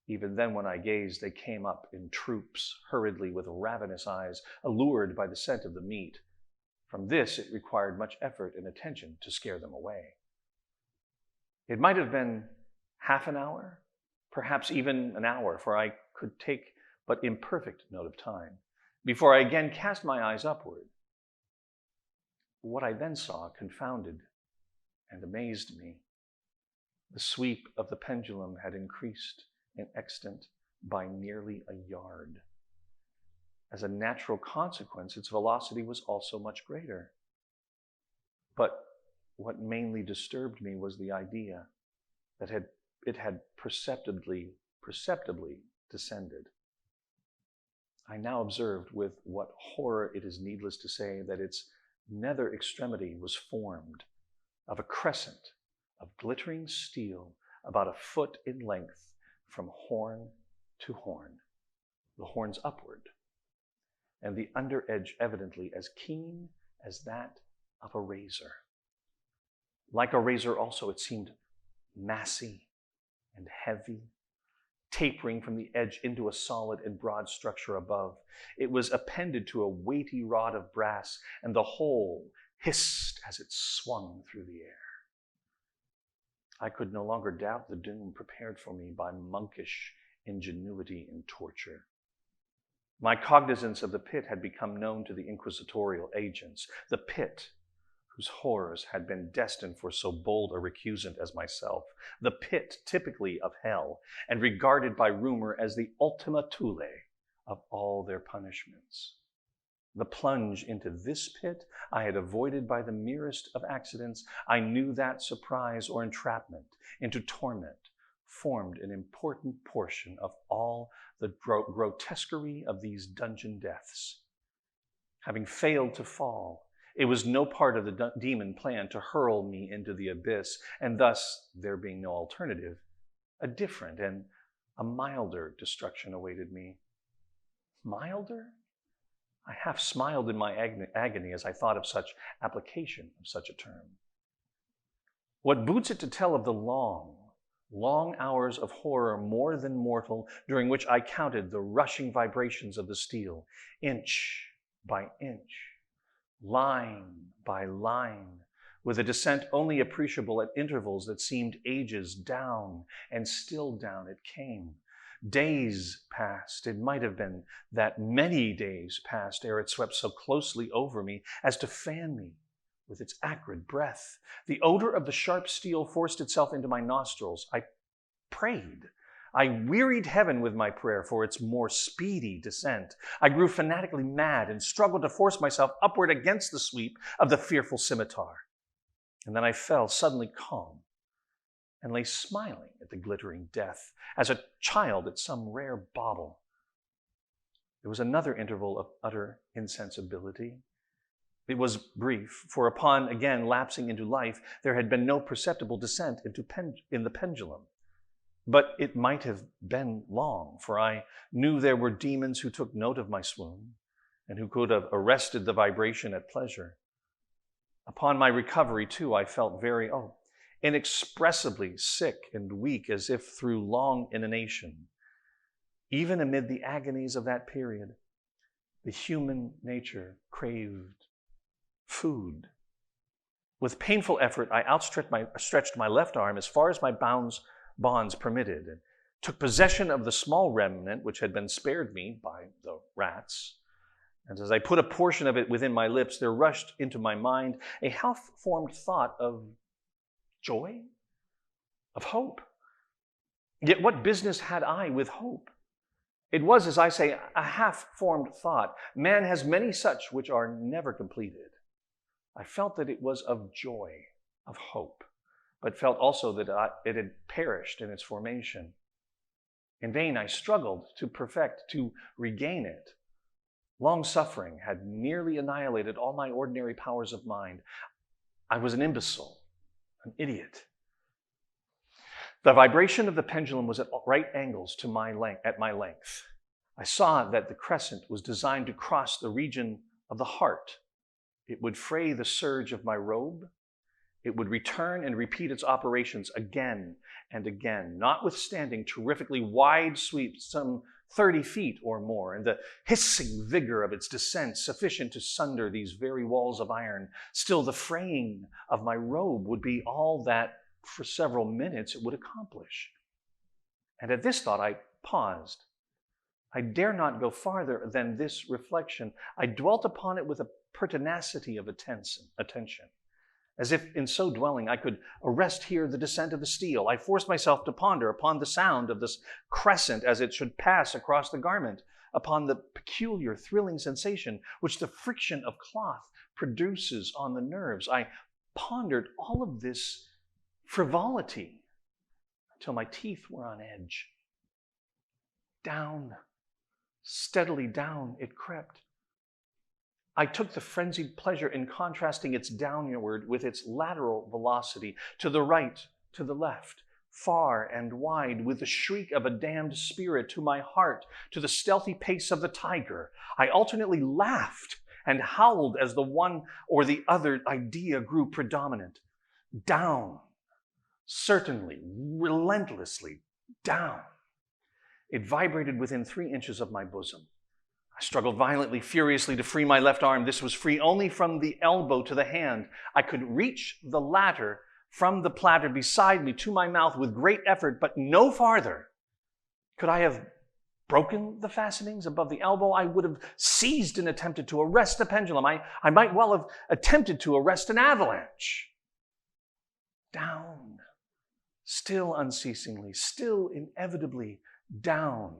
Even then, when I gazed, they came up in troops, hurriedly, with ravenous eyes, allured by the scent of the meat. From this, it required much effort and attention to scare them away. It might have been half an hour, perhaps even an hour, for I could take but imperfect note of time, before I again cast my eyes upward. What I then saw confounded and amazed me. The sweep of the pendulum had increased and extant by nearly a yard. As a natural consequence, its velocity was also much greater. But what mainly disturbed me was the idea that it had perceptibly descended. I now observed with what horror it is needless to say that its nether extremity was formed of a crescent of glittering steel about a foot in length from horn to horn, the horns upward, and the under edge evidently as keen as that of a razor. Like a razor also, it seemed massy and heavy, tapering from the edge into a solid and broad structure above. It was appended to a weighty rod of brass, and the whole hissed as it swung through the air. I could no longer doubt the doom prepared for me by monkish ingenuity in torture. My cognizance of the pit had become known to the inquisitorial agents, the pit whose horrors had been destined for so bold a recusant as myself, the pit typically of hell, and regarded by rumor as the ultima thule of all their punishments. The plunge into this pit I had avoided by the merest of accidents. I knew that surprise or entrapment into torment formed an important portion of all the grotesquerie of these dungeon deaths. Having failed to fall, it was no part of the demon plan to hurl me into the abyss, and thus, there being no alternative, a different and a milder destruction awaited me. Milder? I half smiled in my agony as I thought of such application of such a term. What boots it to tell of the long hours of horror more than mortal, during which I counted the rushing vibrations of the steel, inch by inch, line by line, with a descent only appreciable at intervals that seemed ages. Down and still down it came. Days passed. It might have been that many days passed ere it swept so closely over me as to fan me with its acrid breath. The odor of the sharp steel forced itself into my nostrils. I prayed. I wearied heaven with my prayer for its more speedy descent. I grew fanatically mad and struggled to force myself upward against the sweep of the fearful scimitar. And then I fell suddenly calm and lay smiling at the glittering death, as a child at some rare bauble. There was another interval of utter insensibility. It was brief, for upon again lapsing into life, there had been no perceptible descent in the pendulum. But it might have been long, for I knew there were demons who took note of my swoon, and who could have arrested the vibration at pleasure. Upon my recovery, too, I felt very, inexpressibly sick and weak, as if through long inanition. Even amid the agonies of that period, the human nature craved food. With painful effort, I stretched my left arm as far as my bonds permitted, and took possession of the small remnant which had been spared me by the rats. And as I put a portion of it within my lips, there rushed into my mind a half-formed thought of joy, of hope. Yet what business had I with hope? It was, as I say, a half-formed thought. Man has many such which are never completed. I felt that it was of joy, of hope, but felt also that it had perished in its formation. In vain I struggled to regain it. Long suffering had nearly annihilated all my ordinary powers of mind. I was an imbecile, an idiot. The vibration of the pendulum was at right angles to my length. I saw that the crescent was designed to cross the region of the heart. It would fray the serge of my robe. It would return and repeat its operations again and again, notwithstanding terrifically wide sweeps, some 30 feet or more, and the hissing vigor of its descent sufficient to sunder these very walls of iron. Still, the fraying of my robe would be all that for several minutes it would accomplish. And at this thought I paused. I dare not go farther than this reflection. I dwelt upon it with a pertinacity of attention. As if in so dwelling I could arrest here the descent of the steel, I forced myself to ponder upon the sound of this crescent as it should pass across the garment, upon the peculiar thrilling sensation which the friction of cloth produces on the nerves. I pondered all of this frivolity until my teeth were on edge. Down, steadily down it crept. I took the frenzied pleasure in contrasting its downward with its lateral velocity, to the right, to the left, far and wide, with the shriek of a damned spirit to my heart, to the stealthy pace of the tiger. I alternately laughed and howled as the one or the other idea grew predominant. Down, certainly, relentlessly down. It vibrated within 3 inches of my bosom. I struggled violently, furiously to free my left arm. This was free only from the elbow to the hand. I could reach the latter from the platter beside me to my mouth with great effort, but no farther. Could I have broken the fastenings above the elbow? I would have seized and attempted to arrest the pendulum. I might well have attempted to arrest an avalanche. Down, still unceasingly, still inevitably down.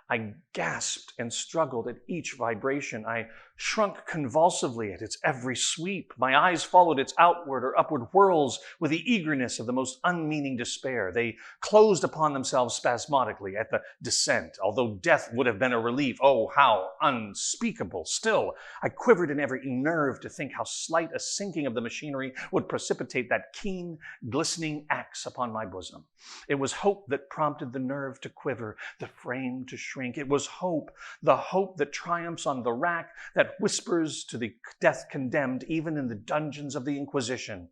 I gasped and struggled at each vibration. I shrunk convulsively at its every sweep. My eyes followed its outward or upward whirls with the eagerness of the most unmeaning despair. They closed upon themselves spasmodically at the descent, although death would have been a relief. Oh, how unspeakable! Still, I quivered in every nerve to think how slight a sinking of the machinery would precipitate that keen, glistening axe upon my bosom. It was hope that prompted the nerve to quiver, the frame to shrink. It was hope, the hope that triumphs on the rack, that whispers to the death condemned even in the dungeons of the Inquisition.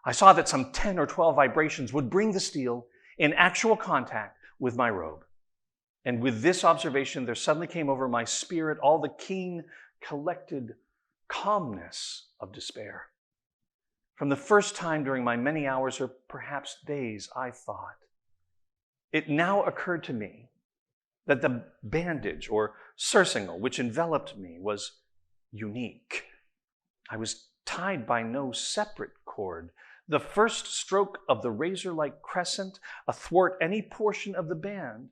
I saw that some 10 or 12 vibrations would bring the steel in actual contact with my robe. And with this observation, there suddenly came over my spirit all the keen, collected calmness of despair. From the first time during my many hours, or perhaps days, I thought, it now occurred to me that the bandage or surcingle which enveloped me was unique. I was tied by no separate cord. The first stroke of the razor-like crescent athwart any portion of the band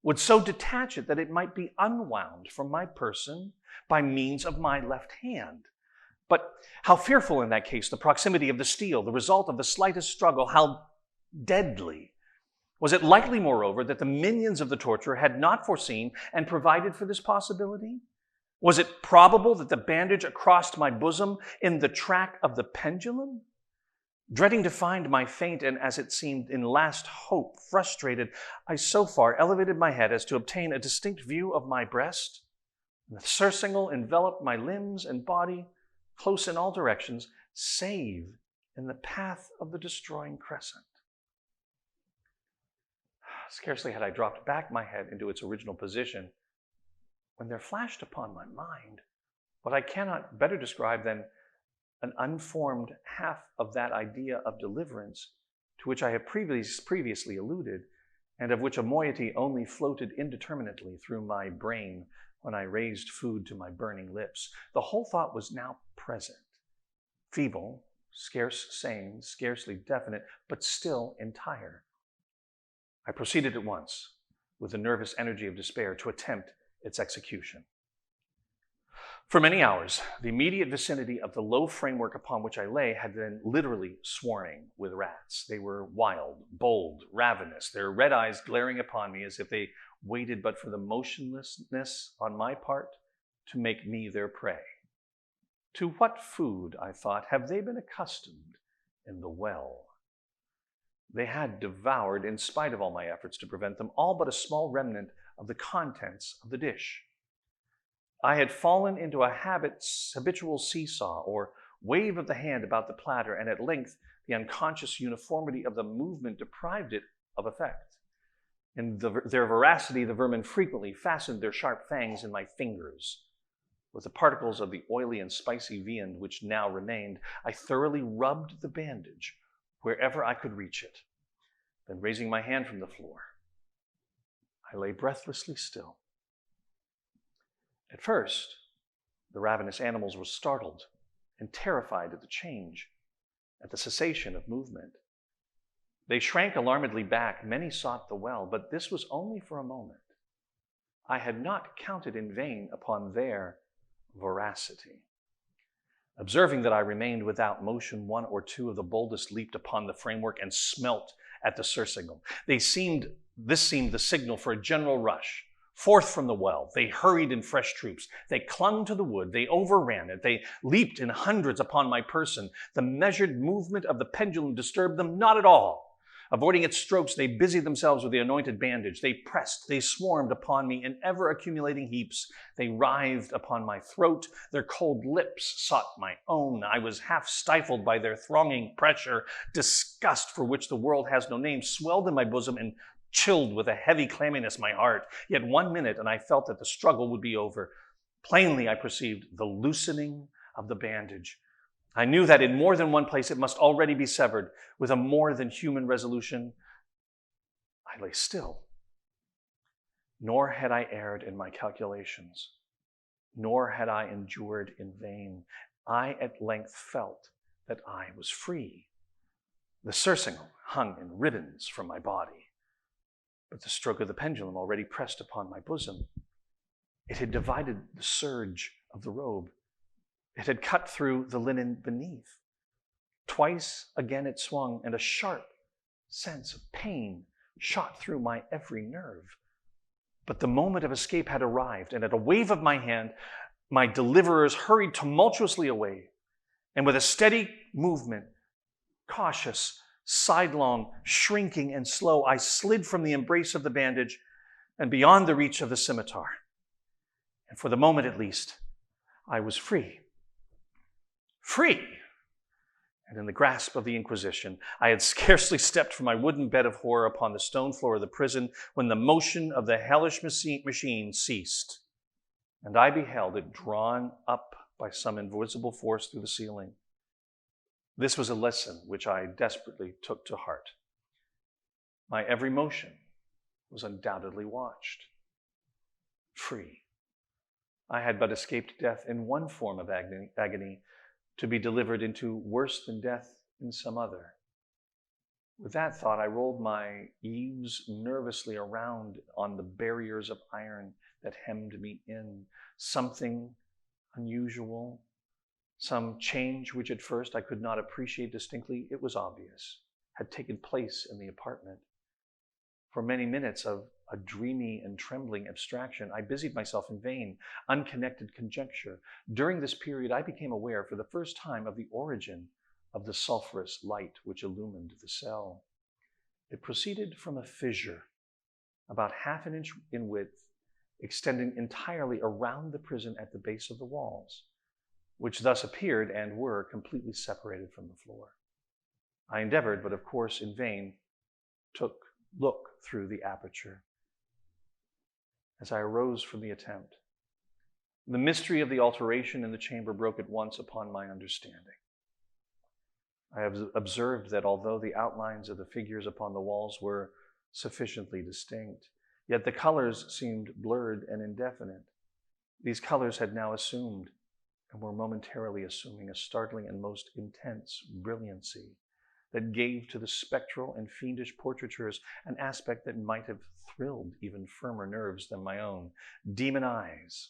would so detach it that it might be unwound from my person by means of my left hand. But how fearful in that case the proximity of the steel, the result of the slightest struggle, how deadly. Was it likely, moreover, that the minions of the torturer had not foreseen and provided for this possibility? Was it probable that the bandage crossed my bosom in the track of the pendulum? Dreading to find my faint and, as it seemed, in last hope frustrated, I so far elevated my head as to obtain a distinct view of my breast. The surcingle enveloped my limbs and body close in all directions, save in the path of the destroying crescent. Scarcely had I dropped back my head into its original position when there flashed upon my mind what I cannot better describe than an unformed half of that idea of deliverance to which I have previously alluded, and of which a moiety only floated indeterminately through my brain when I raised food to my burning lips. The whole thought was now present, feeble, scarce sane, scarcely definite, but still entire. I proceeded at once, with the nervous energy of despair, to attempt its execution. For many hours, the immediate vicinity of the low framework upon which I lay had been literally swarming with rats. They were wild, bold, ravenous, their red eyes glaring upon me as if they waited but for the motionlessness on my part to make me their prey. To what food, I thought, have they been accustomed in the well? They had devoured, in spite of all my efforts to prevent them, all but a small remnant of the contents of the dish. I had fallen into a habitual seesaw or wave of the hand about the platter, and at length the unconscious uniformity of the movement deprived it of effect. In their voracity, the vermin frequently fastened their sharp fangs in my fingers. With the particles of the oily and spicy viand which now remained, I thoroughly rubbed the bandage wherever I could reach it. Then, raising my hand from the floor, I lay breathlessly still. At first, the ravenous animals were startled and terrified at the change. at the cessation of movement. They shrank alarmedly back. Many sought the well, but this was only for a moment. I had not counted in vain upon their voracity. Observing that I remained without motion, one or two of the boldest leaped upon the framework and smelt at the sursignal. This seemed the signal for a general rush. Forth from the well, they hurried in fresh troops. They clung to the wood. They overran it. They leaped in hundreds upon my person. The measured movement of the pendulum disturbed them not at all. Avoiding its strokes, they busied themselves with the anointed bandage. They pressed, they swarmed upon me in ever-accumulating heaps. They writhed upon my throat. Their cold lips sought my own. I was half stifled by their thronging pressure. Disgust, for which the world has no name, swelled in my bosom and chilled with a heavy clamminess my heart. Yet 1 minute, and I felt that the struggle would be over. Plainly I perceived the loosening of the bandage. I knew that in more than one place it must already be severed. With a more than human resolution, I lay still. Nor had I erred in my calculations, nor had I endured in vain. I at length felt that I was free. The surcingle hung in ribbons from my body, but the stroke of the pendulum already pressed upon my bosom. It had divided the serge of the robe. It had cut through the linen beneath. Twice again it swung, and a sharp sense of pain shot through my every nerve. But the moment of escape had arrived, and at a wave of my hand, my deliverers hurried tumultuously away. And with a steady movement, cautious, sidelong, shrinking, and slow, I slid from the embrace of the bandage and beyond the reach of the scimitar. And for the moment at least, I was free. Free! And in the grasp of the Inquisition, I had scarcely stepped from my wooden bed of horror upon the stone floor of the prison when the motion of the hellish machine ceased, and I beheld it drawn up by some invisible force through the ceiling. This was a lesson which I desperately took to heart. My every motion was undoubtedly watched. Free. I had but escaped death in one form of agony, to be delivered into worse than death in some other. With that thought, I rolled my eaves nervously around on the barriers of iron that hemmed me in. Something unusual, some change which at first I could not appreciate distinctly, it was obvious, had taken place in the apartment. For many minutes of a dreamy and trembling abstraction, I busied myself in vain, unconnected conjecture. During this period, I became aware for the first time of the origin of the sulphurous light which illumined the cell. It proceeded from a fissure, about half an inch in width, extending entirely around the prison at the base of the walls, which thus appeared and were completely separated from the floor. I endeavored, but of course in vain, to look through the aperture. As I arose from the attempt, the mystery of the alteration in the chamber broke at once upon my understanding. I have observed that although the outlines of the figures upon the walls were sufficiently distinct, yet the colors seemed blurred and indefinite. These colors had now assumed, and were momentarily assuming, a startling and most intense brilliancy that gave to the spectral and fiendish portraitures an aspect that might have thrilled even firmer nerves than my own. Demon eyes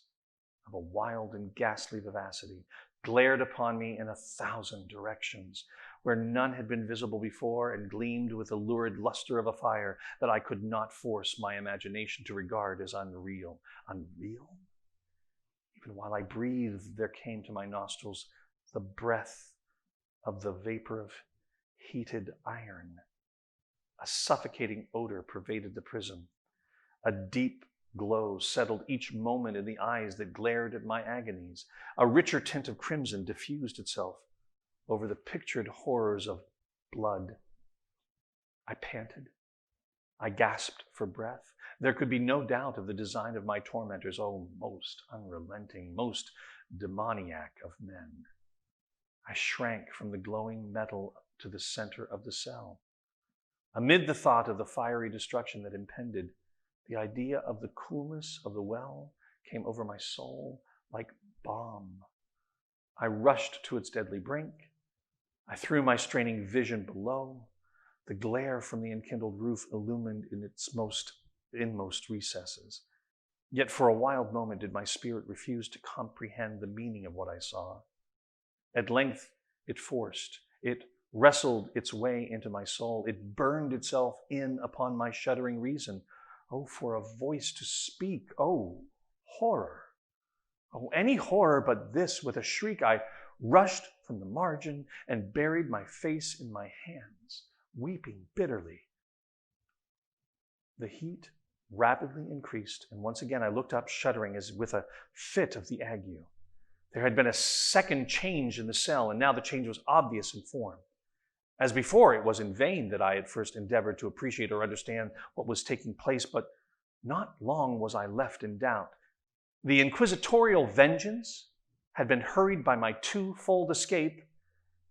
of a wild and ghastly vivacity glared upon me in 1,000 directions, where none had been visible before, and gleamed with the lurid luster of a fire that I could not force my imagination to regard as unreal. Unreal? Even while I breathed, there came to my nostrils the breath of the vapor of heated iron. A suffocating odor pervaded the prison. A deep glow settled each moment in the eyes that glared at my agonies. A richer tint of crimson diffused itself over the pictured horrors of blood. I panted. I gasped for breath. There could be no doubt of the design of my tormentors, oh, most unrelenting, most demoniac of men. I shrank from the glowing metal to the center of the cell. Amid the thought of the fiery destruction that impended, the idea of the coolness of the well came over my soul like balm. I rushed to its deadly brink. I threw my straining vision below. The glare from the enkindled roof illumined in its inmost recesses. Yet for a wild moment did my spirit refuse to comprehend the meaning of what I saw. At length it wrestled its way into my soul. It burned itself in upon my shuddering reason. Oh, for a voice to speak. Oh, horror. Oh, any horror but this. With a shriek, I rushed from the margin and buried my face in my hands, weeping bitterly. The heat rapidly increased, and once again I looked up, shuddering as with a fit of the ague. There had been a second change in the cell, and now the change was obvious in form. As before, it was in vain that I at first endeavored to appreciate or understand what was taking place, but not long was I left in doubt. The inquisitorial vengeance had been hurried by my twofold escape,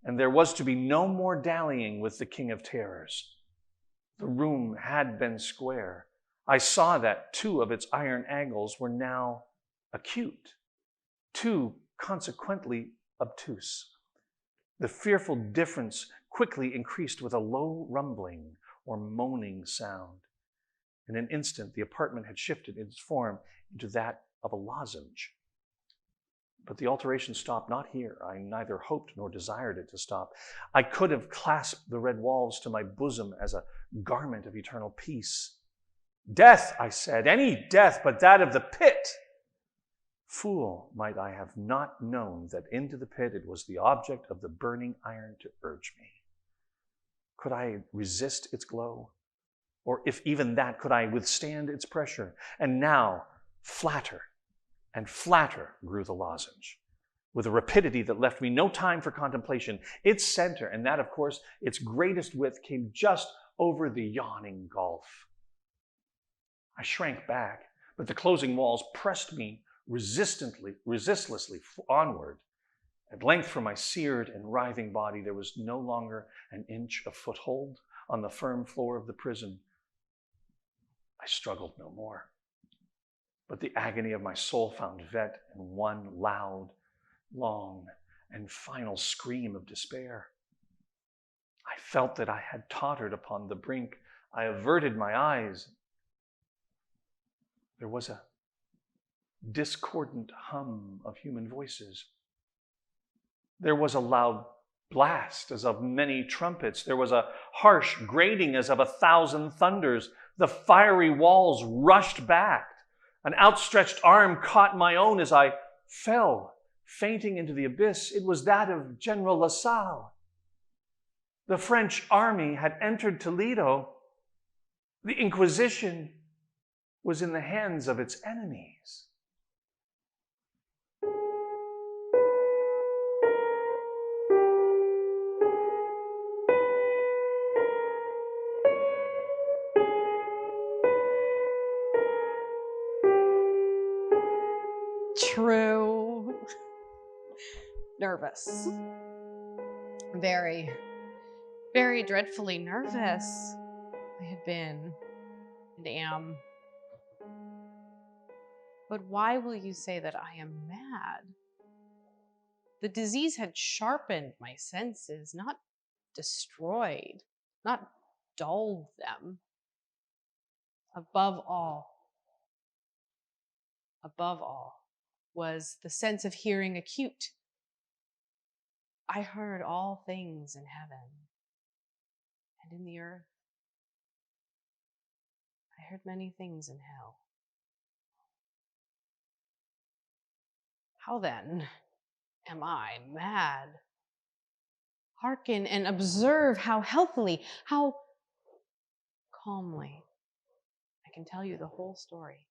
and there was to be no more dallying with the King of Terrors. The room had been square. I saw that 2 of its iron angles were now acute, 2 consequently obtuse. The fearful difference quickly increased with a low rumbling or moaning sound. In an instant, the apartment had shifted its form into that of a lozenge. But the alteration stopped not here. I neither hoped nor desired it to stop. I could have clasped the red walls to my bosom as a garment of eternal peace. Death, I said, any death but that of the pit. Fool, might I have not known that into the pit it was the object of the burning iron to urge me. Could I resist its glow? Or if even that, could I withstand its pressure? And now, flatter and flatter grew the lozenge, with a rapidity that left me no time for contemplation. Its center, and that, of course, its greatest width, came just over the yawning gulf. I shrank back, but the closing walls pressed me resistlessly onward. At length, for my seared and writhing body, there was no longer an inch of foothold on the firm floor of the prison. I struggled no more, but the agony of my soul found vent in one loud, long, and final scream of despair. I felt that I had tottered upon the brink. I averted my eyes. There was a discordant hum of human voices. There was a loud blast as of many trumpets. There was a harsh grating as of 1,000 thunders. The fiery walls rushed back. An outstretched arm caught my own as I fell, fainting into the abyss. It was that of General LaSalle. The French army had entered Toledo. The Inquisition was in the hands of its enemies. True. Nervous. Very, very dreadfully nervous. I had been and am. But why will you say that I am mad? The disease had sharpened my senses, not destroyed, not dulled them. Above all, was the sense of hearing acute. I heard all things in heaven and in the earth. I heard many things in hell. How then am I mad? Hearken and observe how healthily, how calmly I can tell you the whole story.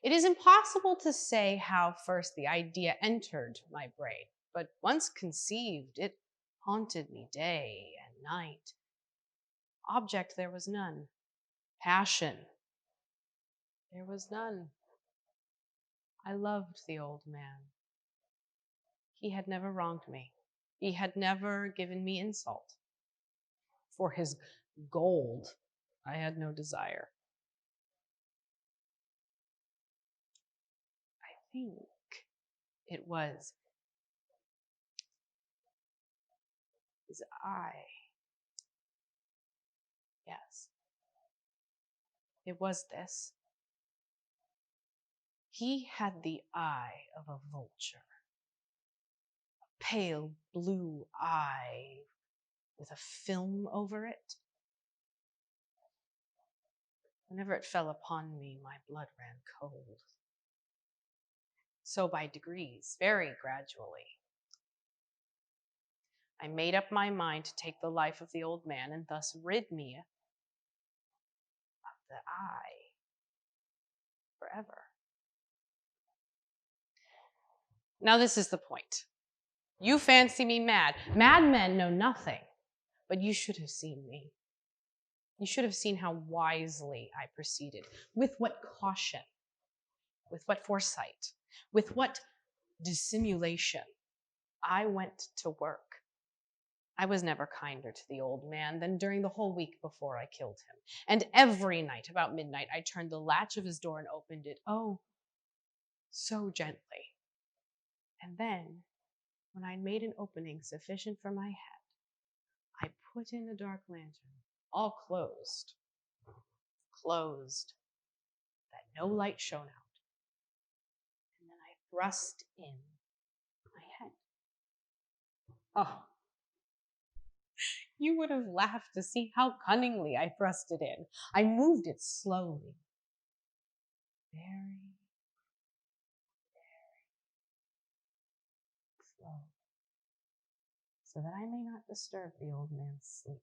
It is impossible to say how first the idea entered my brain, but once conceived, it haunted me day and night. Object there was none. Passion there was none. I loved the old man. He had never wronged me. He had never given me insult. For his gold, I had no desire. I think it was eye. Yes, it was this. He had the eye of a vulture. A pale blue eye with a film over it. Whenever it fell upon me, my blood ran cold. So by degrees, very gradually, I made up my mind to take the life of the old man and thus rid me of the eye forever. Now this is the point. You fancy me mad. Madmen know nothing, but you should have seen me. You should have seen how wisely I proceeded, with what caution, with what foresight, with what dissimulation I went to work. I was never kinder to the old man than during the whole week before I killed him. And every night about midnight, I turned the latch of his door and opened it, oh, so gently. And then, when I'd made an opening sufficient for my head, I put in a dark lantern, all closed, that no light shone out. And then I thrust in my head. Oh, you would have laughed to see how cunningly I thrust it in. I moved it slowly, very, very slow, so that I may not disturb the old man's sleep.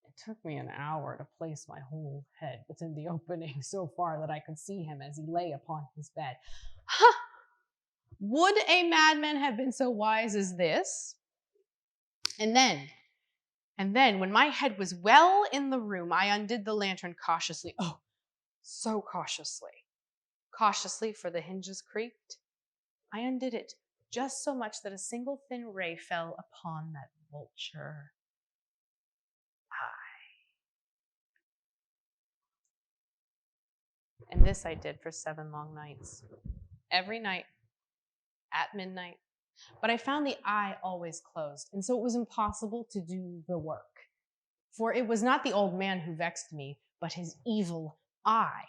It took me an hour to place my whole head within the opening so far that I could see him as he lay upon his bed. Ha! Would a madman have been so wise as this? And then, when my head was well in the room, I undid the lantern cautiously. Oh, so cautiously. Cautiously, for the hinges creaked. I undid it just so much that a single thin ray fell upon that vulture eye. And this I did for 7 long nights. Every night, at midnight. But I found the eye always closed, and so it was impossible to do the work. For it was not the old man who vexed me, but his evil eye.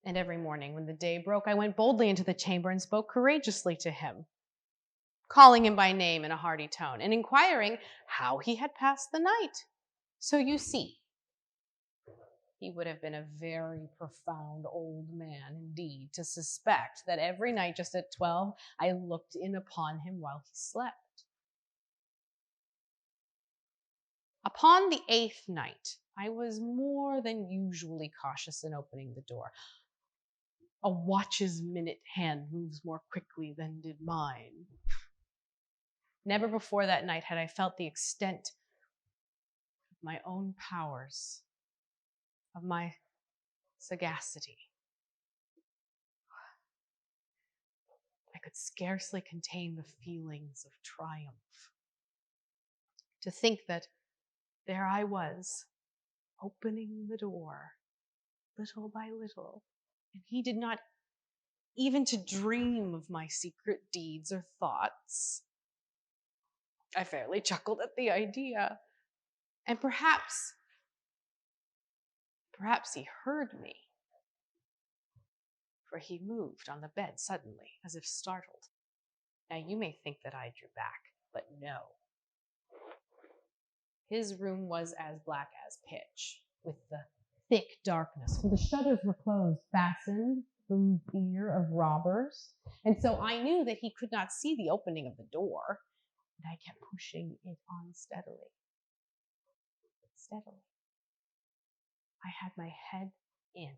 And every morning when the day broke, I went boldly into the chamber and spoke courageously to him, calling him by name in a hearty tone, and inquiring how he had passed the night. So you see, he would have been a very profound old man indeed to suspect that every night just at 12, I looked in upon him while he slept. Upon the 8th night, I was more than usually cautious in opening the door. A watch's minute hand moves more quickly than did mine. Never before that night had I felt the extent of my own powers, of my sagacity. I could scarcely contain the feelings of triumph. To think that there I was, opening the door, little by little, and he did not even to dream of my secret deeds or thoughts. I fairly chuckled at the idea, and perhaps he heard me, for he moved on the bed suddenly, as if startled. Now you may think that I drew back, but no. His room was as black as pitch, with the thick darkness, for the shutters were closed, fastened through fear of robbers, and so I knew that he could not see the opening of the door, and I kept pushing it on steadily. I had my head in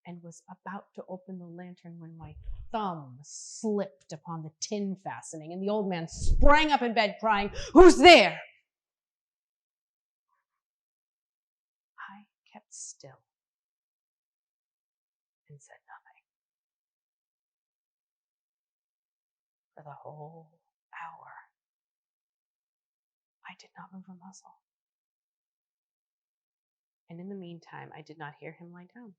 and was about to open the lantern when my thumb slipped upon the tin fastening, and the old man sprang up in bed crying, "Who's there?" I kept still and said nothing. For the whole hour, I did not move a muscle. And in the meantime, I did not hear him lie down.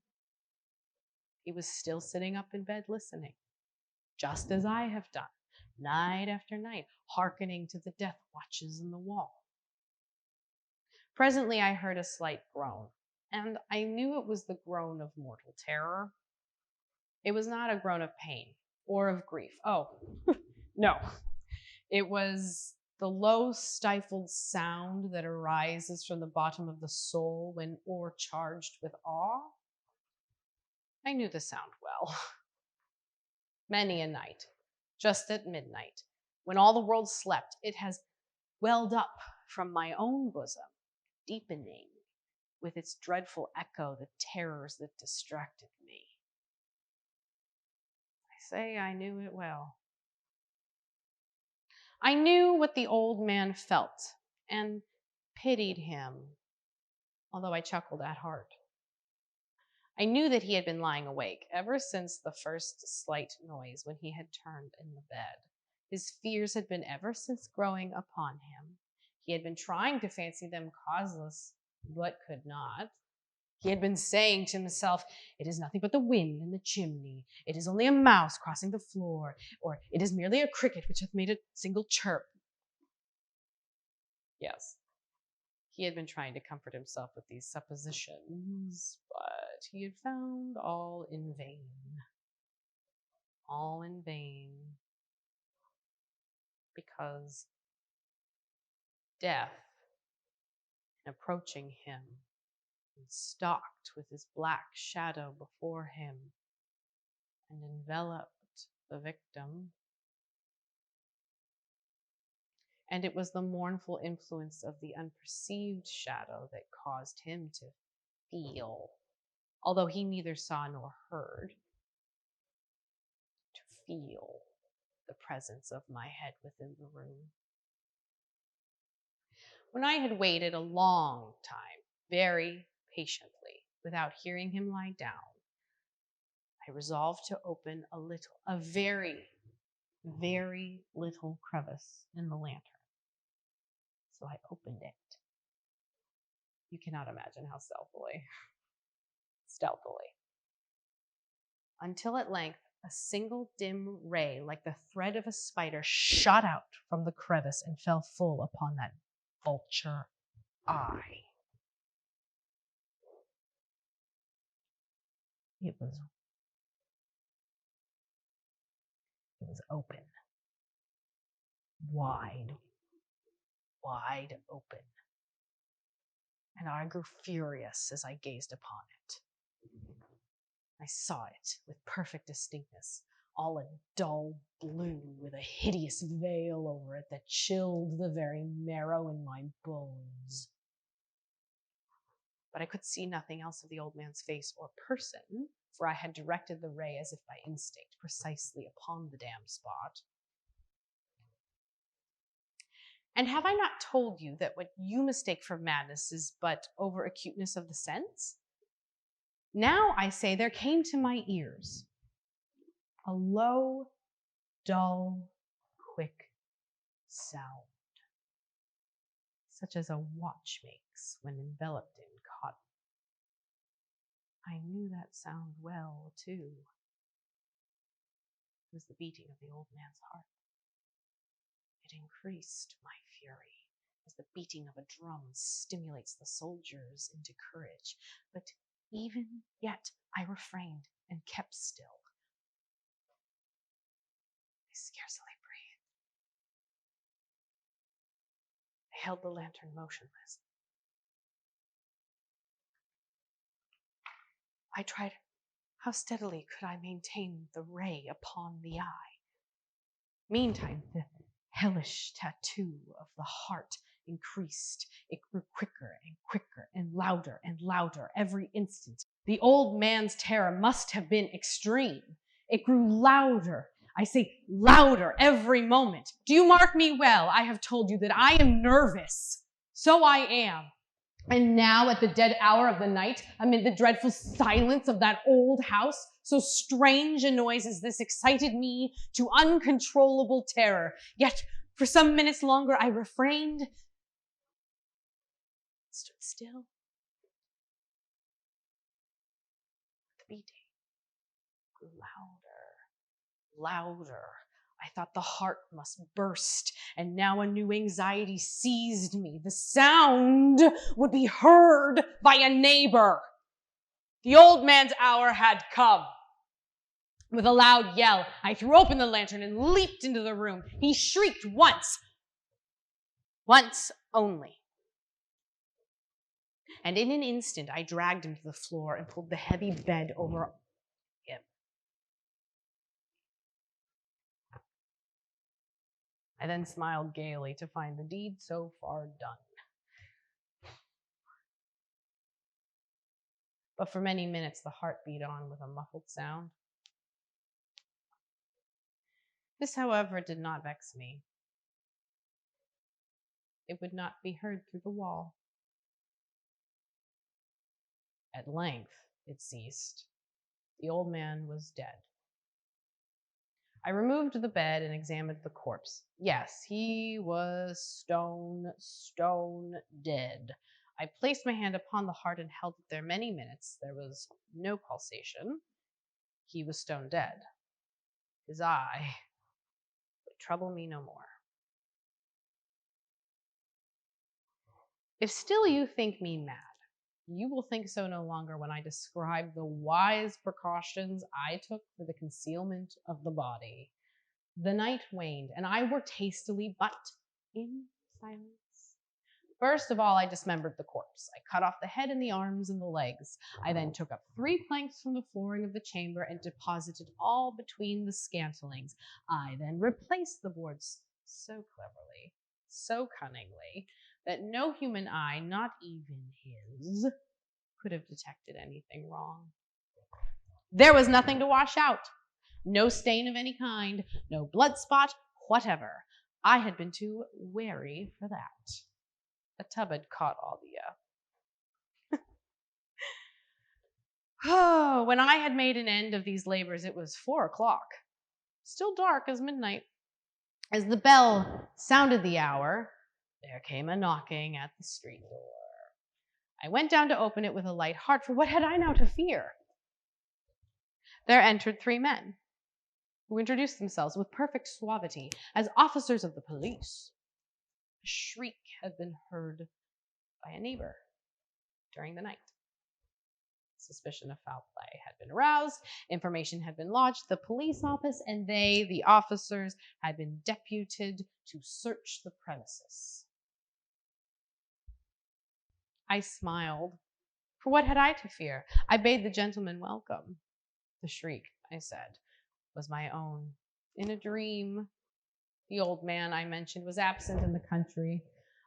He was still sitting up in bed listening, just as I have done, night after night, hearkening to the death watches in the wall. Presently I heard a slight groan, and I knew it was the groan of mortal terror. It was not a groan of pain or of grief. Oh, no. It was the low, stifled sound that arises from the bottom of the soul when o'ercharged with awe. I knew the sound well. Many a night, just at midnight, when all the world slept, it has welled up from my own bosom, deepening with its dreadful echo the terrors that distracted me. I say I knew it well. I knew what the old man felt and pitied him, although I chuckled at heart. I knew that he had been lying awake ever since the first slight noise when he had turned in the bed. His fears had been ever since growing upon him. He had been trying to fancy them causeless, but could not. He had been saying to himself, "It is nothing but the wind in the chimney. It is only a mouse crossing the floor, or it is merely a cricket which hath made a single chirp." Yes, he had been trying to comfort himself with these suppositions, but he had found all in vain. All in vain. Because death, in approaching him, and stalked with his black shadow before him, and enveloped the victim. And it was the mournful influence of the unperceived shadow that caused him to feel, although he neither saw nor heard, to feel the presence of my head within the room. When I had waited a long time, very patiently, without hearing him lie down, I resolved to open a very, very little crevice in the lantern. So I opened it. You cannot imagine how stealthily. Until at length a single dim ray, like the thread of a spider, shot out from the crevice and fell full upon that vulture eye. It was open. Wide open. And I grew furious as I gazed upon it. I saw it with perfect distinctness, all a dull blue with a hideous veil over it that chilled the very marrow in my bones. But I could see nothing else of the old man's face or person, for I had directed the ray as if by instinct, precisely upon the damned spot. And have I not told you that what you mistake for madness is but over-acuteness of the sense? Now, I say, there came to my ears a low, dull, quick sound, such as a watch makes when enveloped in cotton. I knew that sound well, too. It was the beating of the old man's heart. It increased my fury, as the beating of a drum stimulates the soldiers into courage. But even yet I refrained and kept still. I scarcely breathed. I held the lantern motionless. I tried how steadily could I maintain the ray upon the eye. Meantime, the hellish tattoo of the heart increased. It grew quicker and quicker and louder every instant. The old man's terror must have been extreme. It grew louder. I say louder every moment. Do you mark me well? I have told you that I am nervous. So I am. And now at the dead hour of the night, amid the dreadful silence of that old house, so strange a noise as this excited me to uncontrollable terror. Yet for some minutes longer I refrained, stood still. The beating grew louder. I thought the heart must burst, and now a new anxiety seized me. The sound would be heard by a neighbor. The old man's hour had come. With a loud yell, I threw open the lantern and leaped into the room. He shrieked once only. And in an instant, I dragged him to the floor and pulled the heavy bed over him. I then smiled gaily to find the deed so far done. But for many minutes, the heart beat on with a muffled sound. This, however, did not vex me. It would not be heard through the wall. At length, it ceased. The old man was dead. I removed the bed and examined the corpse. Yes, he was stone dead. I placed my hand upon the heart and held it there many minutes. There was no pulsation. He was stone dead. His eye would trouble me no more. If still you think me mad, you will think so no longer when I describe the wise precautions I took for the concealment of the body. The night waned, and I worked hastily, but in silence. First of all, I dismembered the corpse. I cut off the head and the arms and the legs. I then took up 3 planks from the flooring of the chamber and deposited all between the scantlings. I then replaced the boards so cleverly, so cunningly, that no human eye, not even his, could have detected anything wrong. There was nothing to wash out. No stain of any kind, no blood spot, whatever. I had been too wary for that. A tub had caught all the Oh, when I had made an end of these labors, it was 4 o'clock, still dark as midnight. As the bell sounded the hour, there came a knocking at the street door. I went down to open it with a light heart, for what had I now to fear? There entered 3 men, who introduced themselves with perfect suavity as officers of the police. A shriek had been heard by a neighbor during the night. Suspicion of foul play had been aroused, information had been lodged at the police office, and they, the officers, had been deputed to search the premises. I smiled, for what had I to fear? I bade the gentleman welcome. The shriek, I said, was my own. In a dream, the old man I mentioned was absent in the country.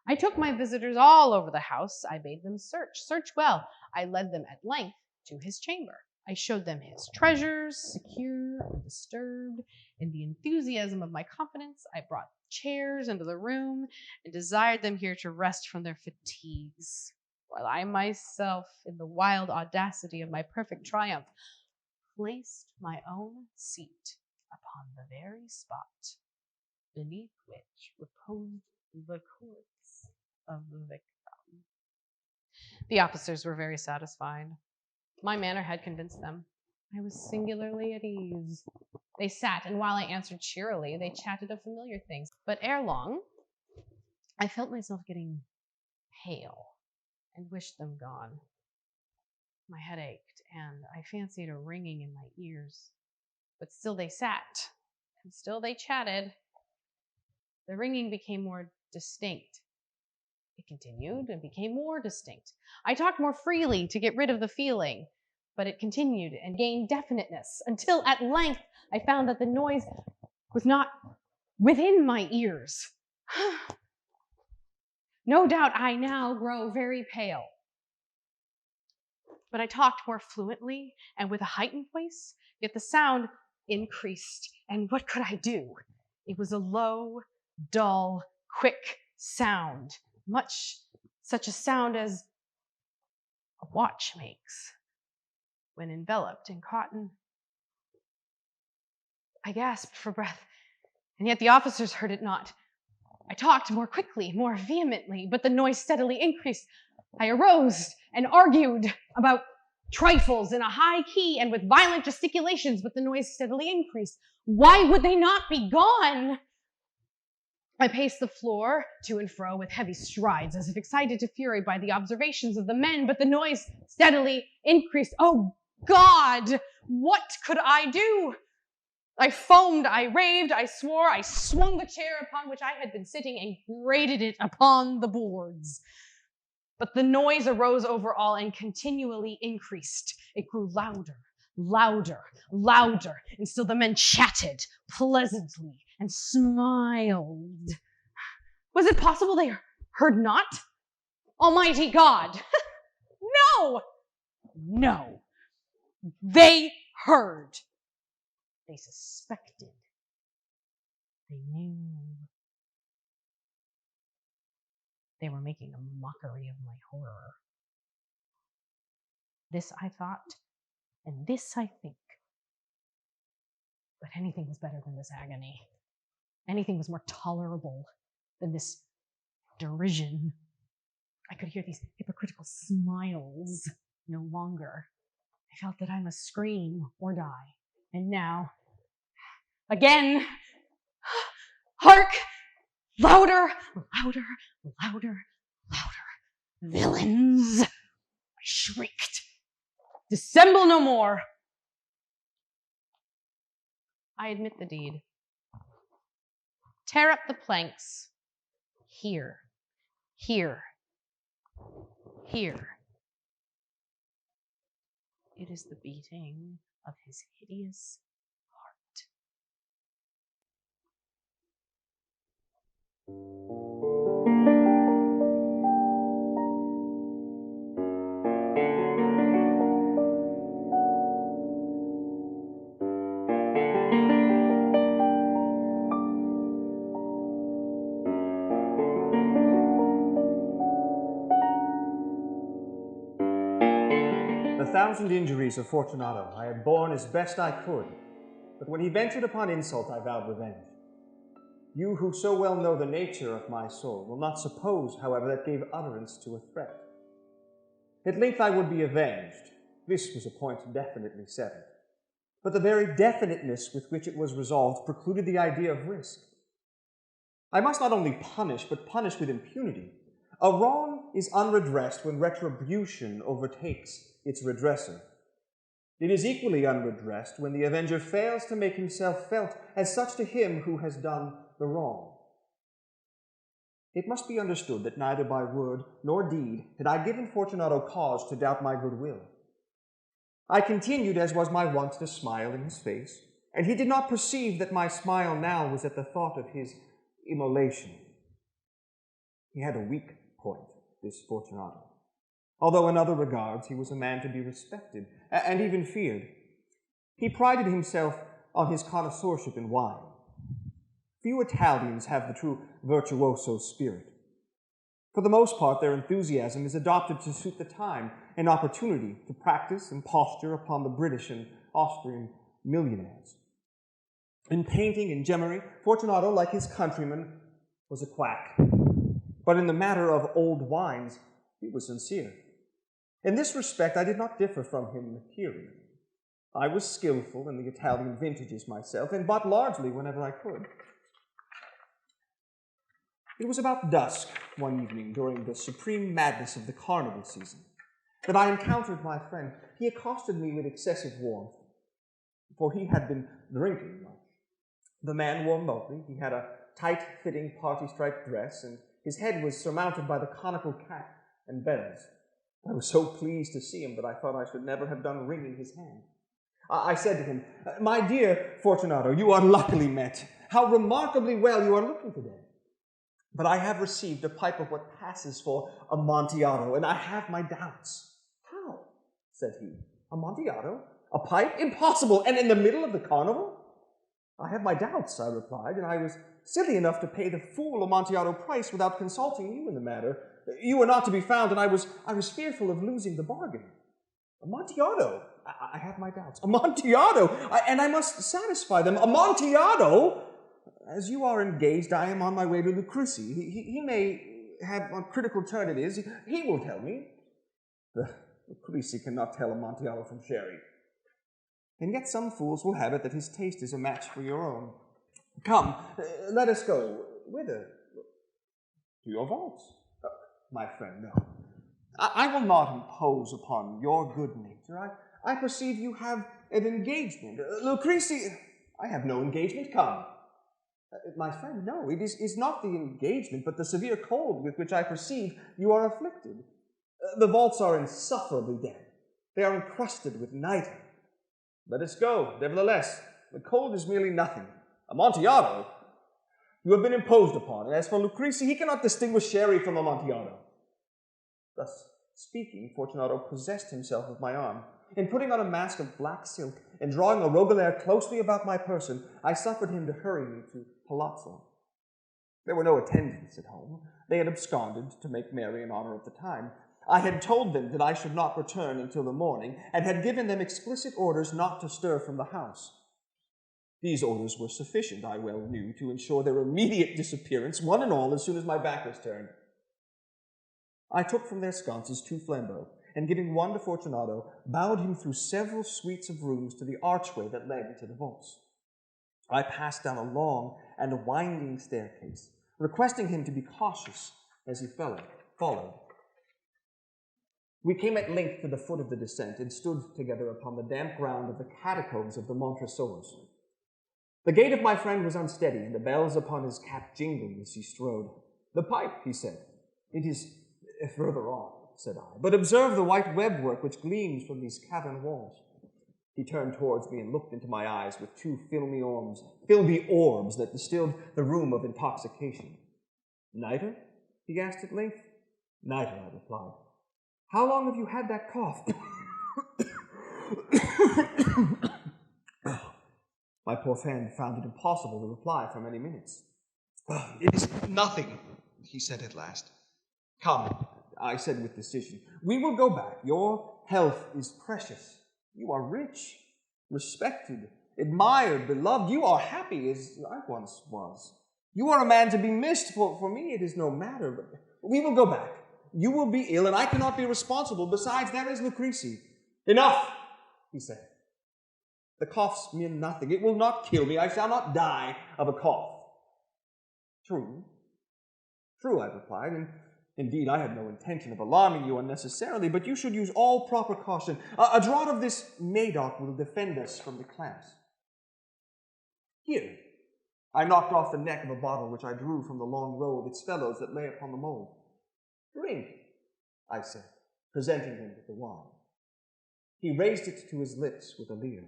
I took my visitors all over the house. I bade them search well. I led them at length to his chamber. I showed them his treasures, secure, undisturbed. In the enthusiasm of my confidence, I brought chairs into the room and desired them here to rest from their fatigues, while I myself, in the wild audacity of my perfect triumph, placed my own seat upon the very spot beneath which reposed the corpse of the victim. The officers were very satisfied. My manner had convinced them. I was singularly at ease. They sat, and while I answered cheerily, they chatted of familiar things. But ere long, I felt myself getting pale and wished them gone. My head ached, and I fancied a ringing in my ears. But still they sat, and still they chatted. The ringing became more distinct. It continued and became more distinct. I talked more freely to get rid of the feeling, but it continued and gained definiteness until at length I found that the noise was not within my ears. No doubt I now grow very pale. But I talked more fluently and with a heightened voice, yet the sound increased. And what could I do? It was a low, dull, quick sound, much such a sound as a watch makes when enveloped in cotton. I gasped for breath, and yet the officers heard it not. I talked more quickly, more vehemently, but the noise steadily increased. I arose and argued about trifles in a high key and with violent gesticulations, but the noise steadily increased. Why would they not be gone? I paced the floor to and fro with heavy strides, as if excited to fury by the observations of the men, but the noise steadily increased. Oh, God! What could I do? I foamed, I raved, I swore, I swung the chair upon which I had been sitting and grated it upon the boards. But the noise arose over all and continually increased. It grew louder, louder, louder, and still the men chatted pleasantly and smiled. Was it possible they heard not? Almighty God! No! No. They heard. They suspected. They knew. They were making a mockery of my horror. This I thought, and this I think. But anything was better than this agony. Anything was more tolerable than this derision. I could hear these hypocritical smiles no longer. I felt that I must scream or die. And now, again, hark! Louder, louder, louder, louder. Villains! I shrieked. Dissemble no more. I admit the deed. Tear up the planks. Here, here, here. It is the beating of his hideous heart. The 1,000 injuries of Fortunato I had borne as best I could, but when he ventured upon insult, I vowed revenge. You who so well know the nature of my soul will not suppose, however, that gave utterance to a threat. At length I would be avenged. This was a point definitely settled. But the very definiteness with which it was resolved precluded the idea of risk. I must not only punish, but punish with impunity. A wrong is unredressed when retribution overtakes its redresser. It is equally unredressed when the avenger fails to make himself felt as such to him who has done the wrong. It must be understood that neither by word nor deed had I given Fortunato cause to doubt my goodwill. I continued, as was my wont, to smile in his face, and he did not perceive that my smile now was at the thought of his immolation. He had a weak point, this Fortunato. Although in other regards he was a man to be respected, and even feared. He prided himself on his connoisseurship in wine. Few Italians have the true virtuoso spirit. For the most part, their enthusiasm is adopted to suit the time and opportunity to practice and posture upon the British and Austrian millionaires. In painting and gemmery, Fortunato, like his countrymen, was a quack. But in the matter of old wines, he was sincere. In this respect, I did not differ from him materially. I was skillful in the Italian vintages myself, and bought largely whenever I could. It was about dusk one evening during the supreme madness of the carnival season that I encountered my friend. He accosted me with excessive warmth, for he had been drinking much. The man wore motley. He had a tight-fitting party-striped dress, and his head was surmounted by the conical cap and bells. I was so pleased to see him that I thought I should never have done wringing his hand. I said to him, "My dear Fortunato, you are luckily met. How remarkably well you are looking today. But I have received a pipe of what passes for Amontillado, and I have my doubts." "How?" said he. "Amontillado? A pipe? Impossible! And in the middle of the carnival?" "I have my doubts," I replied, "and I was silly enough to pay the full Amontillado price without consulting you in the matter. You were not to be found, and I was fearful of losing the bargain." "Amontillado? I have my doubts." "Amontillado? And I must satisfy them. Amontillado? As you are engaged, I am on my way to Lucrezi. He may have a critical turn it is. He will tell me." Lucrece cannot tell Amontillado from sherry. And yet some fools will have it that his taste is a match for your own. Come, let us go. Whither? To your vaults. My friend, no. I will not impose upon your good nature. I perceive you have an engagement. Lucrece, I have no engagement. Come. My friend, no, it is not the engagement, but the severe cold with which I perceive you are afflicted. The vaults are insufferably damp. They are encrusted with nitre. Let us go, nevertheless. The cold is merely nothing. Amontillado, you have been imposed upon, and as for Lucrece, he cannot distinguish sherry from Amontillado. Thus speaking, Fortunato possessed himself of my arm, and putting on a mask of black silk, and drawing a rogalère closely about my person, I suffered him to hurry me to Palazzo. There were no attendants at home. They had absconded to make merry in honor of the time. I had told them that I should not return until the morning, and had given them explicit orders not to stir from the house. These orders were sufficient, I well knew, to ensure their immediate disappearance, one and all, as soon as my back was turned. I took from their sconces 2 flambeaux, and giving one to Fortunato, bowed him through several suites of rooms to the archway that led into the vaults. I passed down a long and winding staircase, requesting him to be cautious as he followed. We came at length to the foot of the descent, and stood together upon the damp ground of the catacombs of the Montresors. The gait of my friend was unsteady, and the bells upon his cap jingled as he strode. The pipe, he said. It is further on, said I, but observe the white webwork which gleams from these cavern walls. He turned towards me and looked into my eyes with 2 filmy orbs that distilled the rheum of intoxication. Nitre? He asked at length. Nitre, I replied. How long have you had that cough? My poor friend found it impossible to reply for many minutes. It is nothing, he said at last. Come, I said with decision. We will go back. Your health is precious. You are rich, respected, admired, beloved. You are happy as I once was. You are a man to be missed. For me it is no matter, but we will go back. You will be ill, and I cannot be responsible. Besides, there is Lucrece. Enough, he said. The coughs mean nothing. It will not kill me. I shall not die of a cough. True, I replied, and indeed I had no intention of alarming you unnecessarily, but you should use all proper caution. A draught of this Medoc will defend us from the clamps. Here, I knocked off the neck of a bottle which I drew from the long row of its fellows that lay upon the mould. Drink, I said, presenting him with the wine. He raised it to his lips with a leer.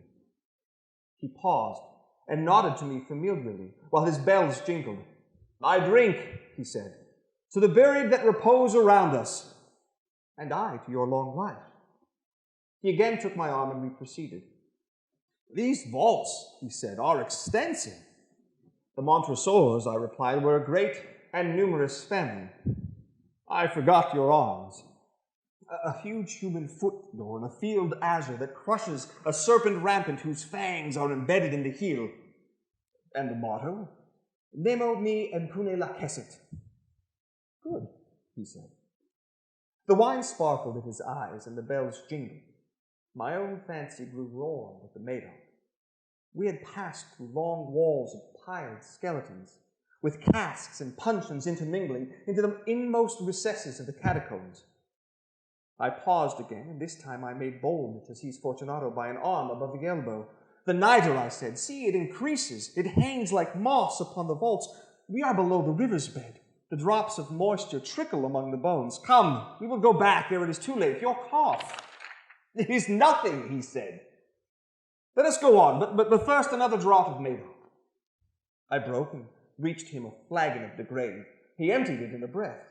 He paused and nodded to me familiarly while his bells jingled. I drink, he said, to the buried that repose around us, and I to your long life. He again took my arm and we proceeded. These vaults, he said, are extensive. The Montresors, I replied, were a great and numerous family. I forgot your arms. A huge human foot door in a field azure that crushes a serpent rampant whose fangs are embedded in the heel. And the motto? Nemo me impune lacessit. Good, he said. The wine sparkled in his eyes and the bells jingled. My own fancy grew warm with the Medoc. We had passed through long walls of piled skeletons, with casks and puncheons intermingling into the inmost recesses of the catacombs. I paused again, and this time I made bold to seize Fortunato by an arm above the elbow. The nitre, I said, see, it increases. It hangs like moss upon the vaults. We are below the river's bed. The drops of moisture trickle among the bones. Come, we will go back ere it is too late. Your cough. It is nothing, he said. Let us go on, but first another draught of Medoc. I broke and reached him a flagon of de Grave. He emptied it in a breath.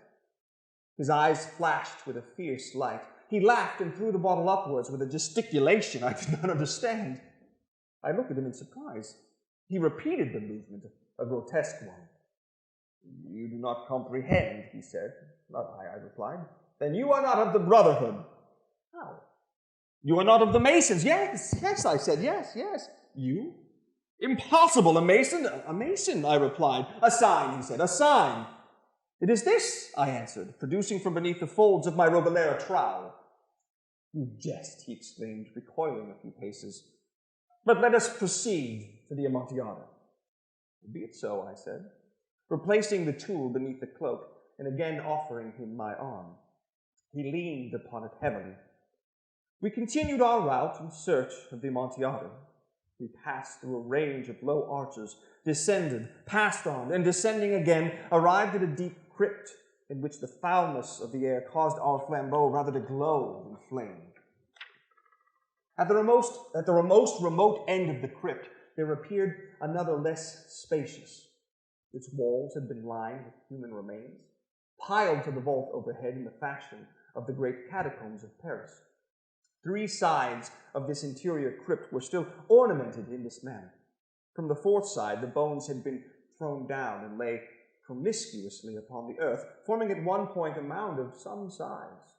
His eyes flashed with a fierce light. He laughed and threw the bottle upwards with a gesticulation I did not understand. I looked at him in surprise. He repeated the movement, a grotesque one. You do not comprehend, he said. Not I replied. Then you are not of the Brotherhood. How? You are not of the Masons. Yes, I said, yes. You? Impossible, a Mason? A Mason, I replied. A sign, he said, a sign. It is this, I answered, producing from beneath the folds of my rogalère trowel. You jest, he exclaimed, recoiling a few paces. But let us proceed to the Amontillado. Be it so, I said, replacing the tool beneath the cloak and again offering him my arm. He leaned upon it heavily. We continued our route in search of the Amontillado. We passed through a range of low arches, descended, passed on, and descending again, arrived at a deep crypt in which the foulness of the air caused our flambeaux rather to glow than flame. At the most remote end of the crypt, there appeared another less spacious. Its walls had been lined with human remains, piled to the vault overhead in the fashion of the great catacombs of Paris. 3 sides of this interior crypt were still ornamented in this manner. From the 4th side, the bones had been thrown down and lay promiscuously upon the earth, forming at one point a mound of some size.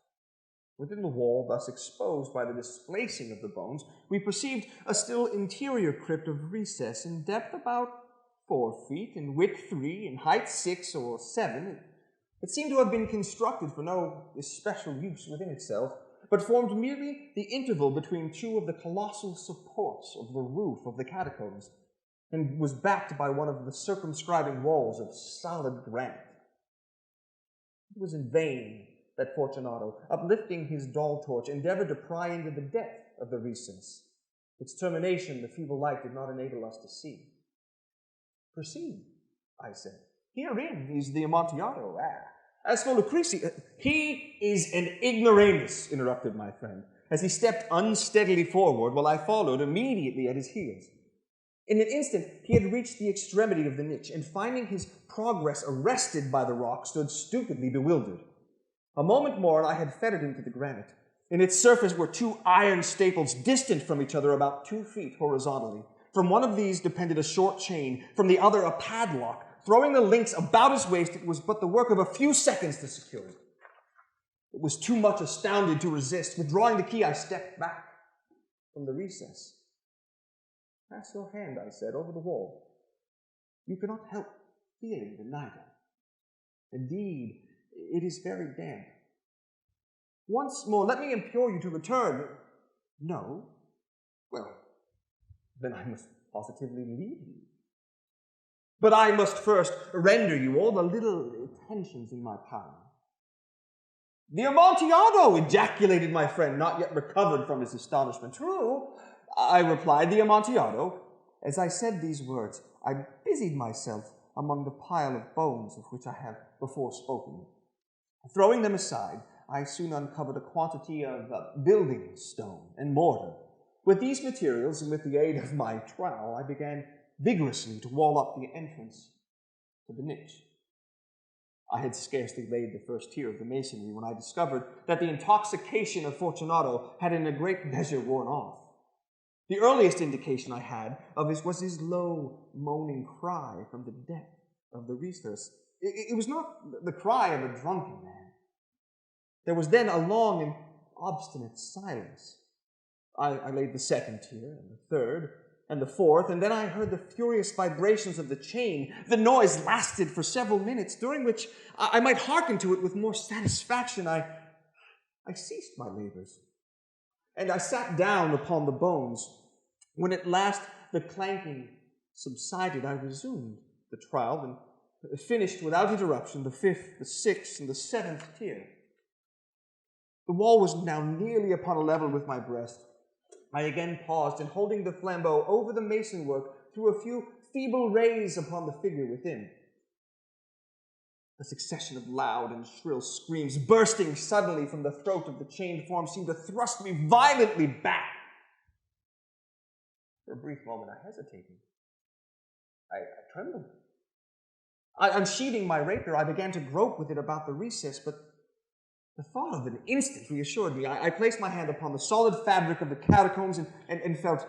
Within the wall, thus exposed by the displacing of the bones, we perceived a still interior crypt of recess, in depth about 4 feet, in width 3, in height 6 or 7. It seemed to have been constructed for no especial use within itself, but formed merely the interval between 2 of the colossal supports of the roof of the catacombs, and was backed by one of the circumscribing walls of solid granite. It was in vain that Fortunato, uplifting his dull torch, endeavored to pry into the depth of the recess. Its termination the feeble light did not enable us to see. Proceed, I said. Herein is the Amontillado. As for Lucrece, he is an ignoramus, interrupted my friend, as he stepped unsteadily forward while I followed immediately at his heels. In an instant, he had reached the extremity of the niche, and finding his progress arrested by the rock, stood stupidly bewildered. A moment more, and I had fed it into the granite. In its surface were 2 iron staples distant from each other about 2 feet horizontally. From one of these depended a short chain, from the other a padlock. Throwing the links about his waist, it was but the work of a few seconds to secure it. It was too much astounded to resist. Withdrawing the key, I stepped back from the recess. Pass your hand, I said, over the wall. You cannot help feeling the nigel. Indeed, it is very damp. Once more, let me implore you to return. No? Well, then I must positively leave you. But I must first render you all the little attentions in my power. The Amontillado, ejaculated my friend, not yet recovered from his astonishment. True, I replied, the Amontillado. As I said these words, I busied myself among the pile of bones of which I have before spoken. Throwing them aside, I soon uncovered a quantity of building stone and mortar. With these materials, and with the aid of my trowel, I began vigorously to wall up the entrance to the niche. I had scarcely laid the first tier of the masonry when I discovered that the intoxication of Fortunato had in a great measure worn off. The earliest indication I had of his was his low, moaning cry from the depth of the recess. It was not the cry of a drunken man. There was then a long and obstinate silence. I laid the second tier, and the third, and the fourth, and then I heard the furious vibrations of the chain. The noise lasted for several minutes, during which I might hearken to it with more satisfaction. I ceased my labors, and I sat down upon the bones. When at last the clanking subsided, I resumed the trial and finished without interruption the 5th, the 6th, and the 7th tier. The wall was now nearly upon a level with my breast. I again paused, and holding the flambeau over the mason work, threw a few feeble rays upon the figure within. A succession of loud and shrill screams, bursting suddenly from the throat of the chained form, seemed to thrust me violently back. For a brief moment I hesitated. I trembled. Unsheathing my rapier, I began to grope with it about the recess, but the thought of an instant reassured me. I placed my hand upon the solid fabric of the catacombs and felt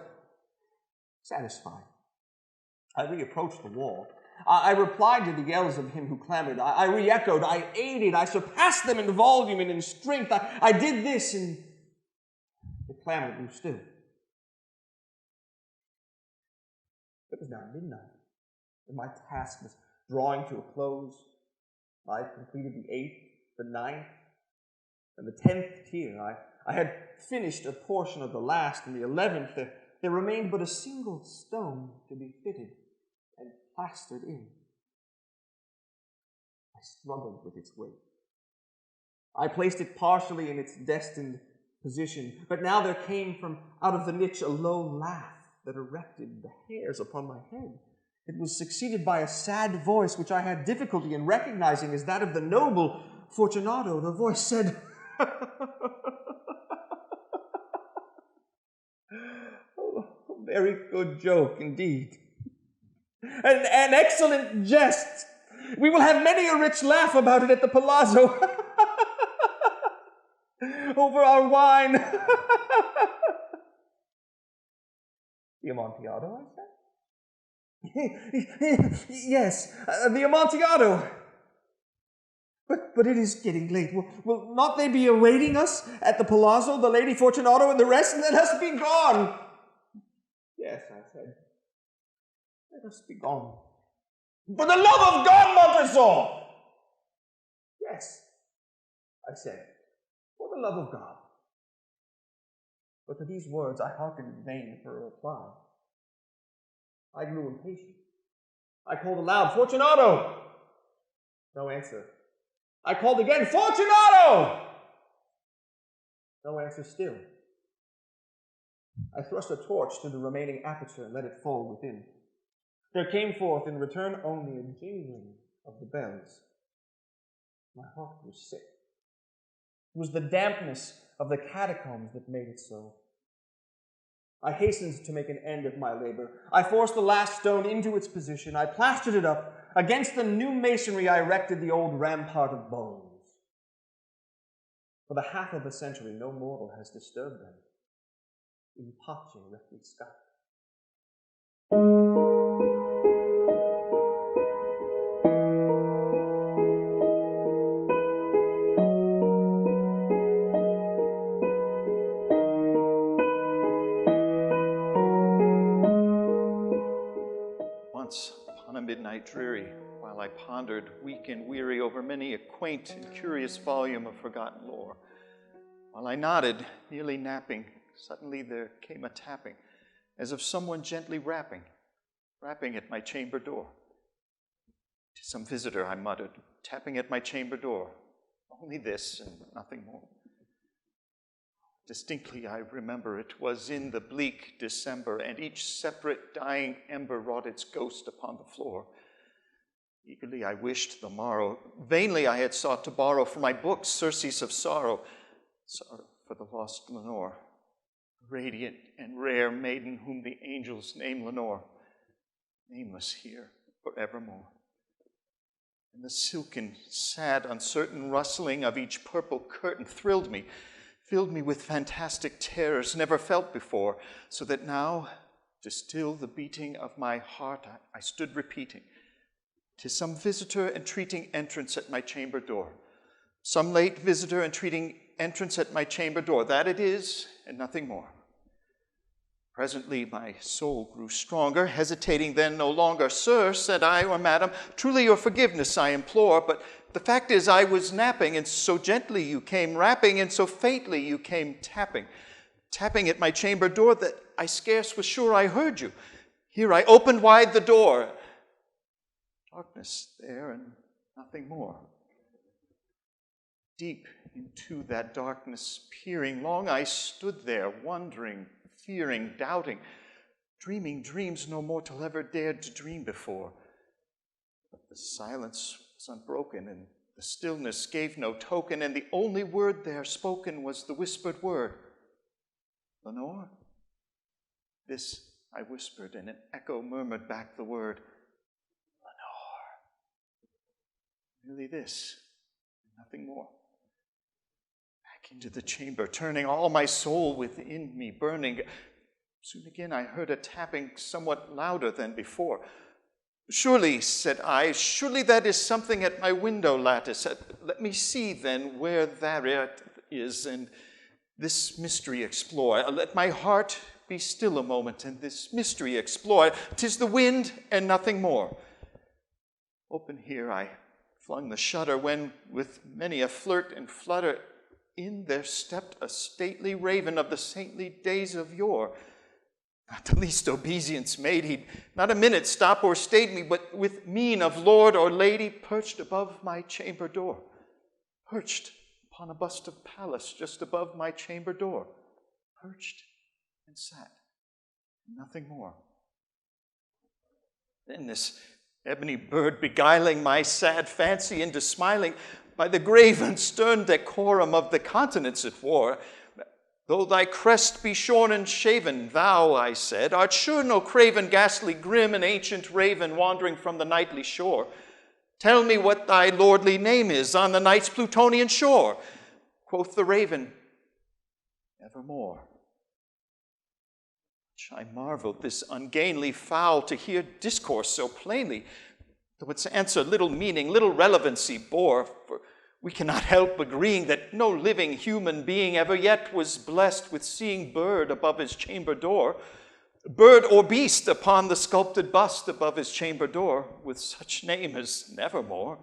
satisfied. I reapproached the wall. I replied to the yells of him who clamored. I re-echoed. I aided. I surpassed them in volume and in strength. I did this, and the clamor grew still. It was now midnight, and my task was drawing to a close. I completed the 8th, the 9th, and the 10th tier. I had finished a portion of the last, and the 11th, there remained but a single stone to be fitted and plastered in. I struggled with its weight. I placed it partially in its destined position, but now there came from out of the niche a low laugh that erected the hairs upon my head. It was succeeded by a sad voice which I had difficulty in recognizing as that of the noble Fortunato. The voice said, "Oh, a very good joke indeed. An excellent jest. We will have many a rich laugh about it at the palazzo. Over our wine." The Amontillado, I said? Yes, the Amontillado. But it is getting late. Will not they be awaiting us at the palazzo, the Lady Fortunato and the rest? Let us be gone. Yes, I said. Let us be gone. For the love of God, Montresor! Yes, I said. For the love of God. But to these words I hearkened in vain for a reply. I grew impatient. I called aloud, "Fortunato!" No answer. I called again, "Fortunato!" No answer still. I thrust a torch through the remaining aperture and let it fall within. There came forth in return only a jingling of the bells. My heart was sick. It was the dampness of the catacombs that made it so. I hastened to make an end of my labor. I forced the last stone into its position. I plastered it up. Against the new masonry I erected the old rampart of bones. For the half of a century no mortal has disturbed them. In pace requiescat. Once, upon a midnight dreary, while I pondered, weak and weary, over many a quaint and curious volume of forgotten lore, while I nodded, nearly napping, suddenly there came a tapping, as of someone gently rapping at my chamber door. "'Tis some visitor," I muttered, tapping at my chamber door. Only this and nothing more. Distinctly I remember it was in the bleak December, and each separate dying ember wrought its ghost upon the floor. Eagerly I wished the morrow. Vainly I had sought to borrow from my books surcease of sorrow for the lost Lenore, radiant and rare maiden whom the angels name Lenore, nameless here forevermore. And the silken, sad, uncertain rustling of each purple curtain thrilled me, filled me with fantastic terrors never felt before, so that now, to still the beating of my heart, I stood repeating, "'Tis some visitor entreating entrance at my chamber door. Some late visitor entreating entrance at my chamber door. That it is, and nothing more." Presently my soul grew stronger, hesitating then no longer. "Sir," said I, "or madam, truly your forgiveness I implore, but the fact is I was napping, and so gently you came rapping, and so faintly you came tapping at my chamber door that I scarce was sure I heard you. Here I opened wide the door. Darkness there and nothing more. Deep into that darkness peering, long I stood there, wondering, fearing, doubting, dreaming dreams no mortal ever dared to dream before. But the silence was unbroken, and the stillness gave no token, and the only word there spoken was the whispered word, "Lenore?" This I whispered, and an echo murmured back the word, "Lenore." Merely this, and nothing more. Back into the chamber, turning, all my soul within me burning. Soon again I heard a tapping somewhat louder than before. "Surely," said I, "surely that is something at my window lattice. Let me see, then, where that is, and this mystery explore. Let my heart be still a moment, and this mystery explore. 'Tis the wind and nothing more." Open here I flung the shutter, when, with many a flirt and flutter, within there stepped a stately raven of the saintly days of yore. Not the least obeisance made he, not a minute stop or stayed me, but with mien of lord or lady perched above my chamber door, perched upon a bust of Pallas just above my chamber door, perched and sat, nothing more. Then this ebony bird beguiling my sad fancy into smiling, by the grave and stern decorum of the continents it wore, though thy crest be shorn and shaven, thou, I said, art sure no craven, ghastly, grim, and ancient raven wandering from the nightly shore. Tell me what thy lordly name is on the night's Plutonian shore. Quoth the raven, Evermore. Which I marveled this ungainly fowl to hear discourse so plainly, though its answer little meaning, little relevancy bore, for we cannot help agreeing that no living human being ever yet was blessed with seeing bird above his chamber door, bird or beast upon the sculpted bust above his chamber door, with such name as Nevermore.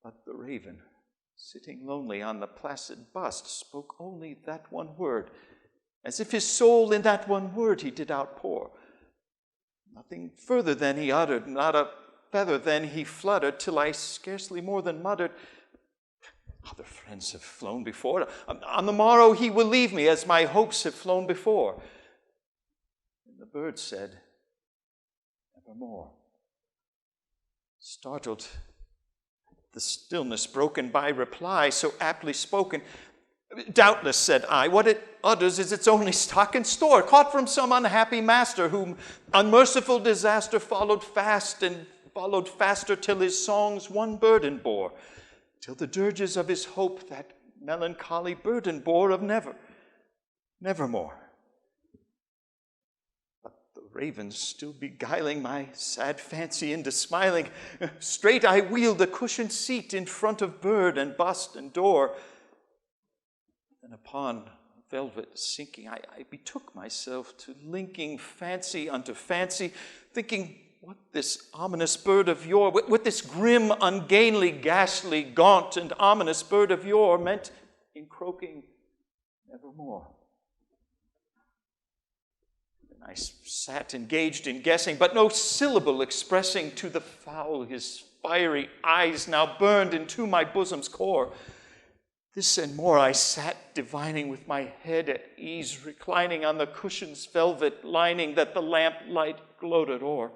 But the raven, sitting lonely on the placid bust, spoke only that one word, as if his soul in that one word he did outpour. Nothing further than he uttered, not a feather then he fluttered, till I scarcely more than muttered, Other friends have flown before. On the morrow he will leave me, as my hopes have flown before. And the bird said, Evermore. Startled at the stillness broken by reply so aptly spoken, Doubtless, said I, what it utters is its only stock and store, caught from some unhappy master, whom unmerciful disaster followed fast and followed faster, till his songs one burden bore, till the dirges of his hope that melancholy burden bore of nevermore. But the raven still beguiling my sad fancy into smiling, straight I wheeled a cushioned seat in front of bird and bust and door. Then upon velvet sinking, I betook myself to linking fancy unto fancy, thinking what this ominous bird of yore, what this grim, ungainly, ghastly, gaunt, and ominous bird of yore meant in croaking Nevermore. And I sat engaged in guessing, but no syllable expressing to the fowl his fiery eyes now burned into my bosom's core. This and more I sat divining with my head at ease, reclining on the cushion's velvet lining that the lamplight gloated o'er,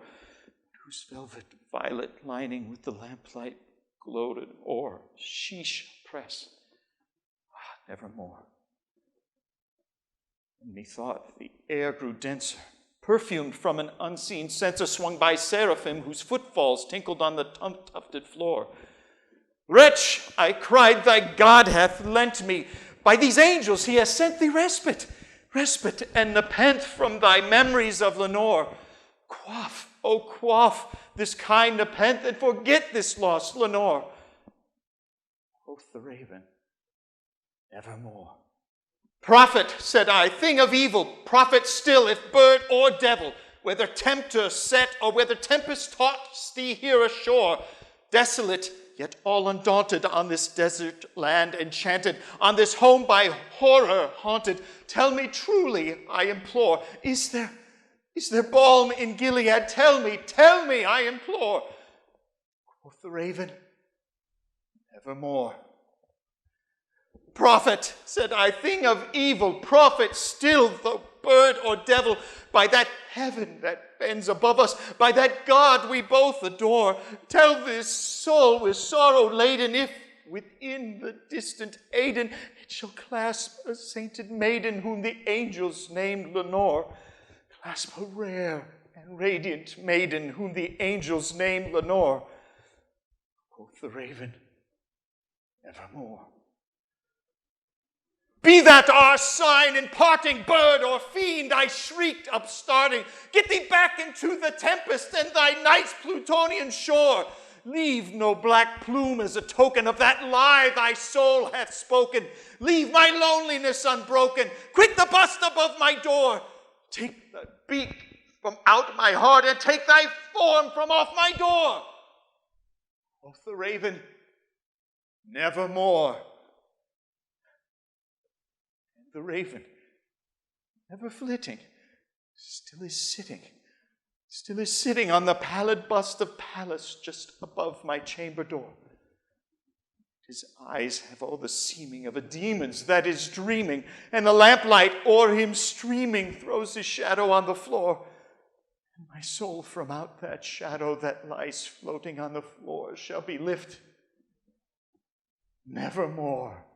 whose velvet violet lining with the lamplight gloated o'er. Sheesh press, nevermore. And methought the air grew denser, perfumed from an unseen censer swung by seraphim, whose footfalls tinkled on the tufted floor. Wretch, I cried, thy God hath lent me. By these angels he has sent thee respite and nepenthe from thy memories of Lenore. Quaff, oh quaff this kind nepenthe, and forget this lost Lenore. Quoth the raven, Nevermore. Prophet, said I, thing of evil, prophet still, if bird or devil, whether tempter set or whether tempest tossed thee here ashore, desolate, yet all undaunted on this desert land enchanted, on this home by horror haunted, tell me truly, I implore, is there balm in Gilead? Tell me, I implore. Quoth the raven, Nevermore. Prophet, said I, thing of evil, prophet still, though bird or devil, by that heaven that bends above us, by that God we both adore, tell this soul with sorrow laden, if within the distant Aidenn it shall clasp a sainted maiden whom the angels named Lenore, clasp a rare and radiant maiden whom the angels named Lenore. Quoth the raven, Nevermore. Be that our sign in parting, bird or fiend, I shrieked upstarting. Get thee back into the tempest and thy night's Plutonian shore. Leave no black plume as a token of that lie thy soul hath spoken. Leave my loneliness unbroken. Quit the bust above my door. Take the beak from out my heart and take thy form from off my door. Quoth the raven, Nevermore. the raven, ever flitting, still is sitting on the pallid bust of Pallas just above my chamber door. His eyes have all the seeming of a demon's that is dreaming, and the lamplight o'er him streaming throws his shadow on the floor. And my soul from out that shadow that lies floating on the floor shall be lifted nevermore.